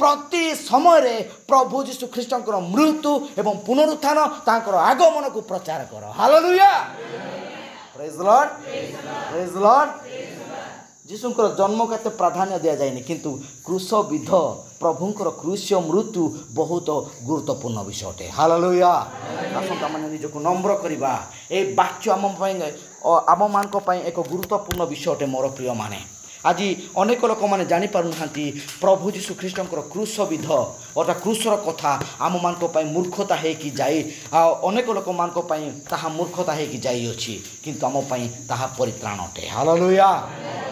ପ୍ରତି ସମୟରେ ପ୍ରଭୁ ଯୀଶୁ ଖ୍ରୀଷ୍ଟଙ୍କର ମୃତ୍ୟୁ ଏବଂ ପୁନରୁତ୍ଥାନ, ତାଙ୍କର ଆଗମନକୁ ପ୍ରଚାର କର। ହାଲେଲୁୟା। ପ୍ରେଜ୍ ଲର୍ଡ। ପ୍ରେଜ୍ ଲର୍ଡ। ଯୀଶୁଙ୍କର ଜନ୍ମକୁ ଏତେ ପ୍ରାଧାନ୍ୟ ଦିଆଯାଇନି, କିନ୍ତୁ କ୍ରୁଶବିଦ୍ଧ ପ୍ରଭୁଙ୍କର କ୍ରୁଶୀୟ ମୃତ୍ୟୁ ବହୁତ ଗୁରୁତ୍ୱପୂର୍ଣ୍ଣ ବିଷୟ ଅଟେ। ହାଲେଲୁୟା। ଆସନ୍ତୁ ଆମେ ନିଜକୁ ନମ୍ର କରିବା। এই ବାକ୍ୟ ଆମମାନଙ୍କ ପାଇଁ ଏକ ଗୁରୁତ୍ୱପୂର୍ଣ୍ଣ ବିଷୟ ଅଟେ। ମୋର ପ୍ରିୟମାନେ, ଆଜି ଅନେକ ଲୋକମାନେ ଜାଣିପାରୁନାହାନ୍ତି ପ୍ରଭୁ ଯୀଶୁ ଖ୍ରୀଷ୍ଟଙ୍କର କ୍ରୁଶବିଦ୍ଧ ଅର୍ଥାତ୍ କ୍ରୁଶର କଥା ଆମମାନଙ୍କ ପାଇଁ ମୂର୍ଖତା ହେଇକି ଯାଇ, ଆଉ ଅନେକ ଲୋକମାନଙ୍କ ପାଇଁ ତାହା ମୂର୍ଖତା ହେଇକି ଯାଇଅଛି, କିନ୍ତୁ ଆମ ପାଇଁ ତାହା ପରିତ୍ରାଣ ଅଟେ। ହାଲେଲୁୟା।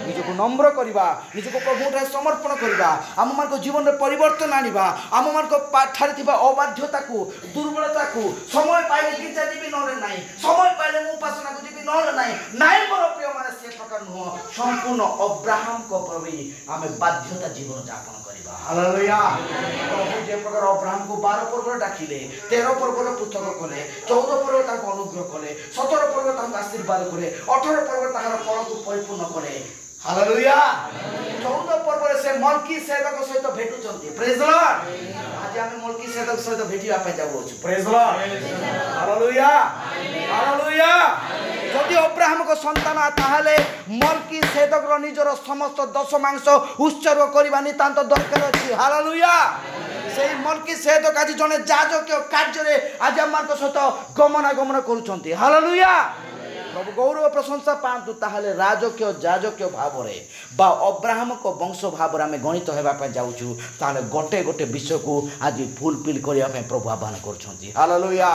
ନିଜକୁ ନମ୍ର କରିବା, ନିଜକୁ ପ୍ରଭୁଠାରେ ସମର୍ପଣ କରିବା, ଆମମାନଙ୍କ ଜୀବନରେ ପରିବର୍ତ୍ତନ ଆଣିବା, ଆମମାନଙ୍କ ଠାରେ ଥିବା ଅବାଧ୍ୟତାକୁ, ଦୁର୍ବଳତାକୁ, ସମୟ ପାଇଲେ ଗୀର୍ଜା ଯିବି ନହେଲେ ନାହିଁ, ସମୟ ପାଇଲେ ମୁଁ ଉପାସନାକୁ ଯିବି ନହେଲେ ନାହିଁ, ନାଇଁ ମୋର ପ୍ରିୟମାନେ, ସେ ପ୍ରକାର ନୁହଁ। ସମ୍ପୂର୍ଣ୍ଣ ଅବ୍ରାହମଙ୍କ ପରି ଆମେ ବାଧ୍ୟତା ଜୀବନ ଯାପନ କରିବା। ହାଲେଲୁୟା। ପ୍ରଭୁ ଯେ ପ୍ରକାର ଅବ୍ରାହମକୁ 12 ପର୍ବରେ ଡାକିଲେ, 13 ପର୍ବରେ ପୃଥକ କଲେ, 14 ପର୍ବରେ ତାଙ୍କୁ ଅନୁଗ୍ରହ କଲେ, 17 ପର୍ବରେ ତାଙ୍କୁ ଆଶୀର୍ବାଦ କଲେ, 18 ପର୍ବରେ ତାହାର ଫଳକୁ ପରିପୂର୍ଣ୍ଣ କଲେ। ହାଲେଲୁୟା। 14 ପର୍ବରେ ସେ ମଲ୍କିସେଦକ ସହିତ ଭେଟୁଛନ୍ତି। ପ୍ରେଜ୍ ଲର୍ଡ। ଆଜି ଆମେ ମଲ୍କିସେଦକ ସହିତ ଭେଟିବା ପାଇଁ ଯାଉଅଛୁ। ପ୍ରେଜ୍ ଲର୍ଡ। ହାଲେଲୁୟା। ହାଲେଲୁୟା। ଯଦି ଅବ୍ରାହମଙ୍କ ସନ୍ତାନ, ତାହେଲେ ମଲ୍କିସେଦକର ନିଜର ସମସ୍ତ ଦଶମାଂଶ ଉତ୍ସର୍ଗ କରିବା ନିତାନ୍ତ ଦରକାର ଅଛି। ହାଲେଲୁୟା। ସେଇ ମଲ୍କିସେଦକ ଆଜି ଜଣେ ଯାଜକୀୟ କାର୍ଯ୍ୟରେ ଆଜି ଆମମାନଙ୍କ ସହିତ ଗମନାଗମନ କରୁଛନ୍ତି। ହାଲେଲୁୟା। ପ୍ରଭୁ ଗୌରବ ପ୍ରଶଂସା ପାଆନ୍ତୁ। ତାହେଲେ ଯାଜକୀୟ ଭାବରେ ବା ଅବ୍ରାହମଙ୍କ ବଂଶ ଭାବରେ ଆମେ ଗଣିତ ହେବା ପାଇଁ ଯାଉଛୁ, ତାହେଲେ ଗୋଟେ ଗୋଟେ ବିଷୟକୁ ଆଜି ଫୁଲଫିଲ୍ କରିବା ପାଇଁ ପ୍ରଭୁ ଆହ୍ୱାନ କରୁଛନ୍ତି। ହାଲେଲୁୟା।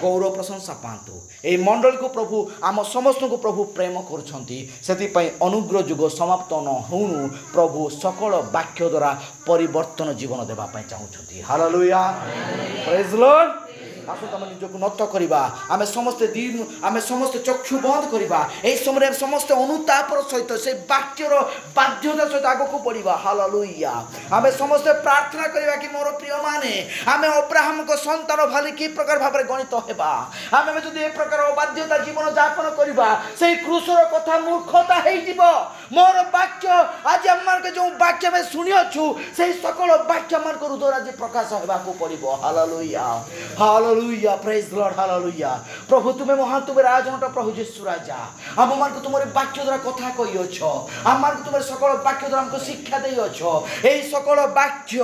ଗୌରବ ପ୍ରଶଂସା ପାଆନ୍ତୁ। ଏହି ମଣ୍ଡଳୀକୁ ପ୍ରଭୁ ଆମ ସମସ୍ତଙ୍କୁ ପ୍ରଭୁ ପ୍ରେମ କରୁଛନ୍ତି। ସେଥିପାଇଁ ଅନୁଗ୍ରହ ଯୁଗ ସମାପ୍ତ ନ ହେଉଣୁ ପ୍ରଭୁ ସକଳ ବାକ୍ୟ ଦ୍ୱାରା ପରିବର୍ତ୍ତନ ଜୀବନ ଦେବା ପାଇଁ ଚାହୁଁଛନ୍ତି। ହାଲେଲୁୟା। ପ୍ରେଜ୍ ଲର୍ଡ। ଆସନ୍ତୁ ଆମେ ନିଜକୁ ନତ କରିବା। ଆମେ ସମସ୍ତେ ଚକ୍ଷୁ ବନ୍ଦ କରିବା। ଏହି ସମୟରେ ସମସ୍ତେ ଅନୁତାପର ସହିତ ସେ ବାକ୍ୟର ବାଧ୍ୟତା ସହିତ ଆଗକୁ ବଢ଼ିବା। ହାଲେଲୁୟା। ଆମେ ସମସ୍ତେ ପ୍ରାର୍ଥନା କରିବା କି ମୋର ପ୍ରିୟମାନେ, ଆମେ ଅବ୍ରାହମଙ୍କ ସନ୍ତାନ ଭାଲି କି ପ୍ରକାର ଭାବରେ ଗଣିତ ହେବା। ଆମେ ଯଦି ଏ ପ୍ରକାର ଅବାଧ୍ୟତା ଜୀବନ ଯାପନ କରିବା, ସେଇ କ୍ରୁଶର କଥା ମୂର୍ଖତା ହେଇଯିବ। ମୋର ବାକ୍ୟ ଆଜି ଆମମାନଙ୍କ ଯେଉଁ ବାକ୍ୟ ଆମେ ଶୁଣିଅଛୁ, ସେହି ସକଳ ବାକ୍ୟ ଆମମାନଙ୍କ ହୃଦୟରେ ଆଜି ପ୍ରକାଶ ହେବାକୁ ପଡ଼ିବ। ହାଲେଲୁୟା। ହାଲେଲୁୟା। ପ୍ରେଜ୍ ଲର୍ଡ। ହାଲେଲୁୟା। ପ୍ରଭୁ ତୁମେ ମହାନ, ତୁମେ ରାଜନଟ ପ୍ରଭୁ ଯୀଶୁ ରାଜା। ଆମମାନଙ୍କୁ ତୁମର ବାକ୍ୟ ଦ୍ୱାରା କଥା କହିଅଛ, ଆମମାନଙ୍କୁ ତୁମର ସକଳ ବାକ୍ୟ ଦ୍ୱାରା ଆମକୁ ଶିକ୍ଷା ଦେଇଅଛ। ଏହି ସକଳ ବାକ୍ୟ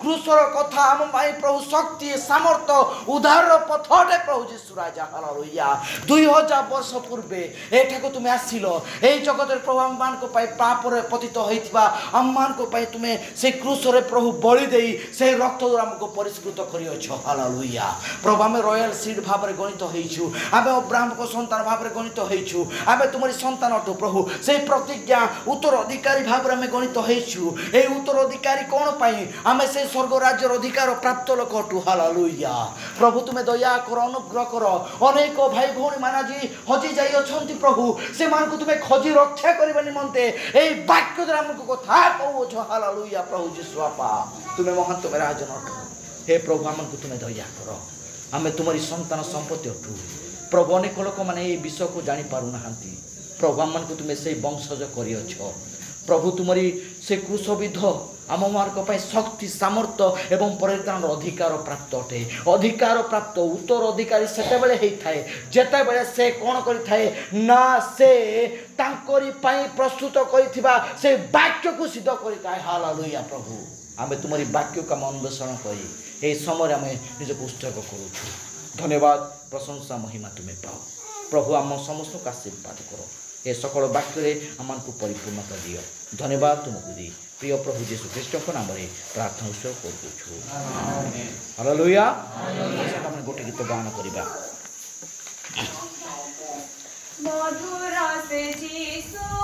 କ୍ରୁଶର କଥା ଆମ ପାଇଁ ପ୍ରଭୁ ଶକ୍ତି, ସାମର୍ଥ୍ୟ, ଉଦ୍ଧାରର ପଥ ଅଟେ ପ୍ରଭୁ ଯୀଶୁ ରାଜା। ହାଲେଲୁୟା। 2000 ବର୍ଷ ପୂର୍ବେ ଏଠାକୁ ତୁମେ ଆସିଲ। ଏହି ଜଗତରେ ପ୍ରଭୁ ଆମମାନଙ୍କ ପାଇଁ ପାପରେ ପତିତ ହୋଇଥିବା ଆମମାନଙ୍କ ପାଇଁ ତୁମେ ସେଇ କ୍ରୁଶରେ ପ୍ରଭୁ ବଳି ଦେଇ ସେହି ରକ୍ତ ଦ୍ୱାରା ଆମକୁ ପରିଷ୍କୃତ କରିଅଛ। ହାଲେଲୁୟା। ପ୍ରଭୁ ଆମେ ରୟାଲ ସିଡ୍ ଭାବରେ ଗଣିତ ହେଇଛୁ, ଆମେ ଅବ୍ରାହମଙ୍କ ସନ୍ତାନ ଭାବରେ ଗଣିତ ହେଇଛୁ, ଆମେ ତୁମରି ସନ୍ତାନ ଅଟୁ ପ୍ରଭୁ। ସେହି ପ୍ରତିଜ୍ଞା ଉତ୍ତରାଧିକାରୀ ଭାବରେ ଆମେ ଗଣିତ ହେଇଛୁ। ଏହି ଉତ୍ତରାଧିକାରୀ କ'ଣ ପାଇଁ? ଆମେ ସେହି ସ୍ୱର୍ଗ ରାଜ୍ୟର ଅଧିକାର ପ୍ରାପ୍ତ ଲୋକ ଅଟୁ। ହାଲେଲୁୟା। ପ୍ରଭୁ ତୁମେ ଦୟା କର, ଅନୁଗ୍ରହ କର। ଅନେକ ଭାଇ ଭଉଣୀମାନେ ଆଜି ହଜି ଯାଇଅଛନ୍ତି ପ୍ରଭୁ, ସେମାନଙ୍କୁ ତୁମେ ଖୋଜି ରକ୍ଷା କରିବା ନିମନ୍ତେ ଏହି ବାକ୍ୟ ଦ୍ୱାରା ଆମକୁ କଥା କହୁଅଛ। ହାଲେଲୁୟା। ପ୍ରଭୁ ଯୀଶୁ ବାପା, ତୁମେ ମହାନ, ତୁମେ ରାଜନ ଅଟ। ହେ ପ୍ରଭୁ, ଆମକୁ ତୁମେ ଦୟା କର। ଆମେ ତୁମରି ସନ୍ତାନ ସମ୍ପତ୍ତି ଅଟୁ ପ୍ରଭୁ। ଅନେକ ଲୋକମାନେ ଏହି ବିଷୟକୁ ଜାଣିପାରୁନାହାନ୍ତି ପ୍ରଭୁ। ଆମମାନଙ୍କୁ ତୁମେ ସେଇ ବଂଶଜ କରିଅଛ ପ୍ରଭୁ। ତୁମରି ସେ କ୍ରୁଶବିଦ୍ଧ आम मार्ग शक्ति सामर्थ्य एवं परित्राण अधिकार प्राप्त अटे अधिकार प्राप्त उत्तर अधिकारी सेते बेले होइथाए जेते बेले से कौन करिथाए ना से तांकरी पाई प्रस्तुत करिथिबा से वाक्य को सिद्ध करिथाए हालेलुया प्रभु आमे तुमरी वाक्य का अन्वेषण करी ए समय आमे निज पुस्तक करूछु धन्यवाद प्रशंसा महिमा तुम्हें पाओ प्रभु आम समस्त का आशीर्वाद करो ए सकल वाक्य आमको परिपूर्णता दियो धन्यवाद तुमको दी प्रिय प्रभु यीशु ख्रीष्ट नाम प्रार्थना उत्सव कर हालेलुया गोटे गीत गान करबा मधुर से जीसु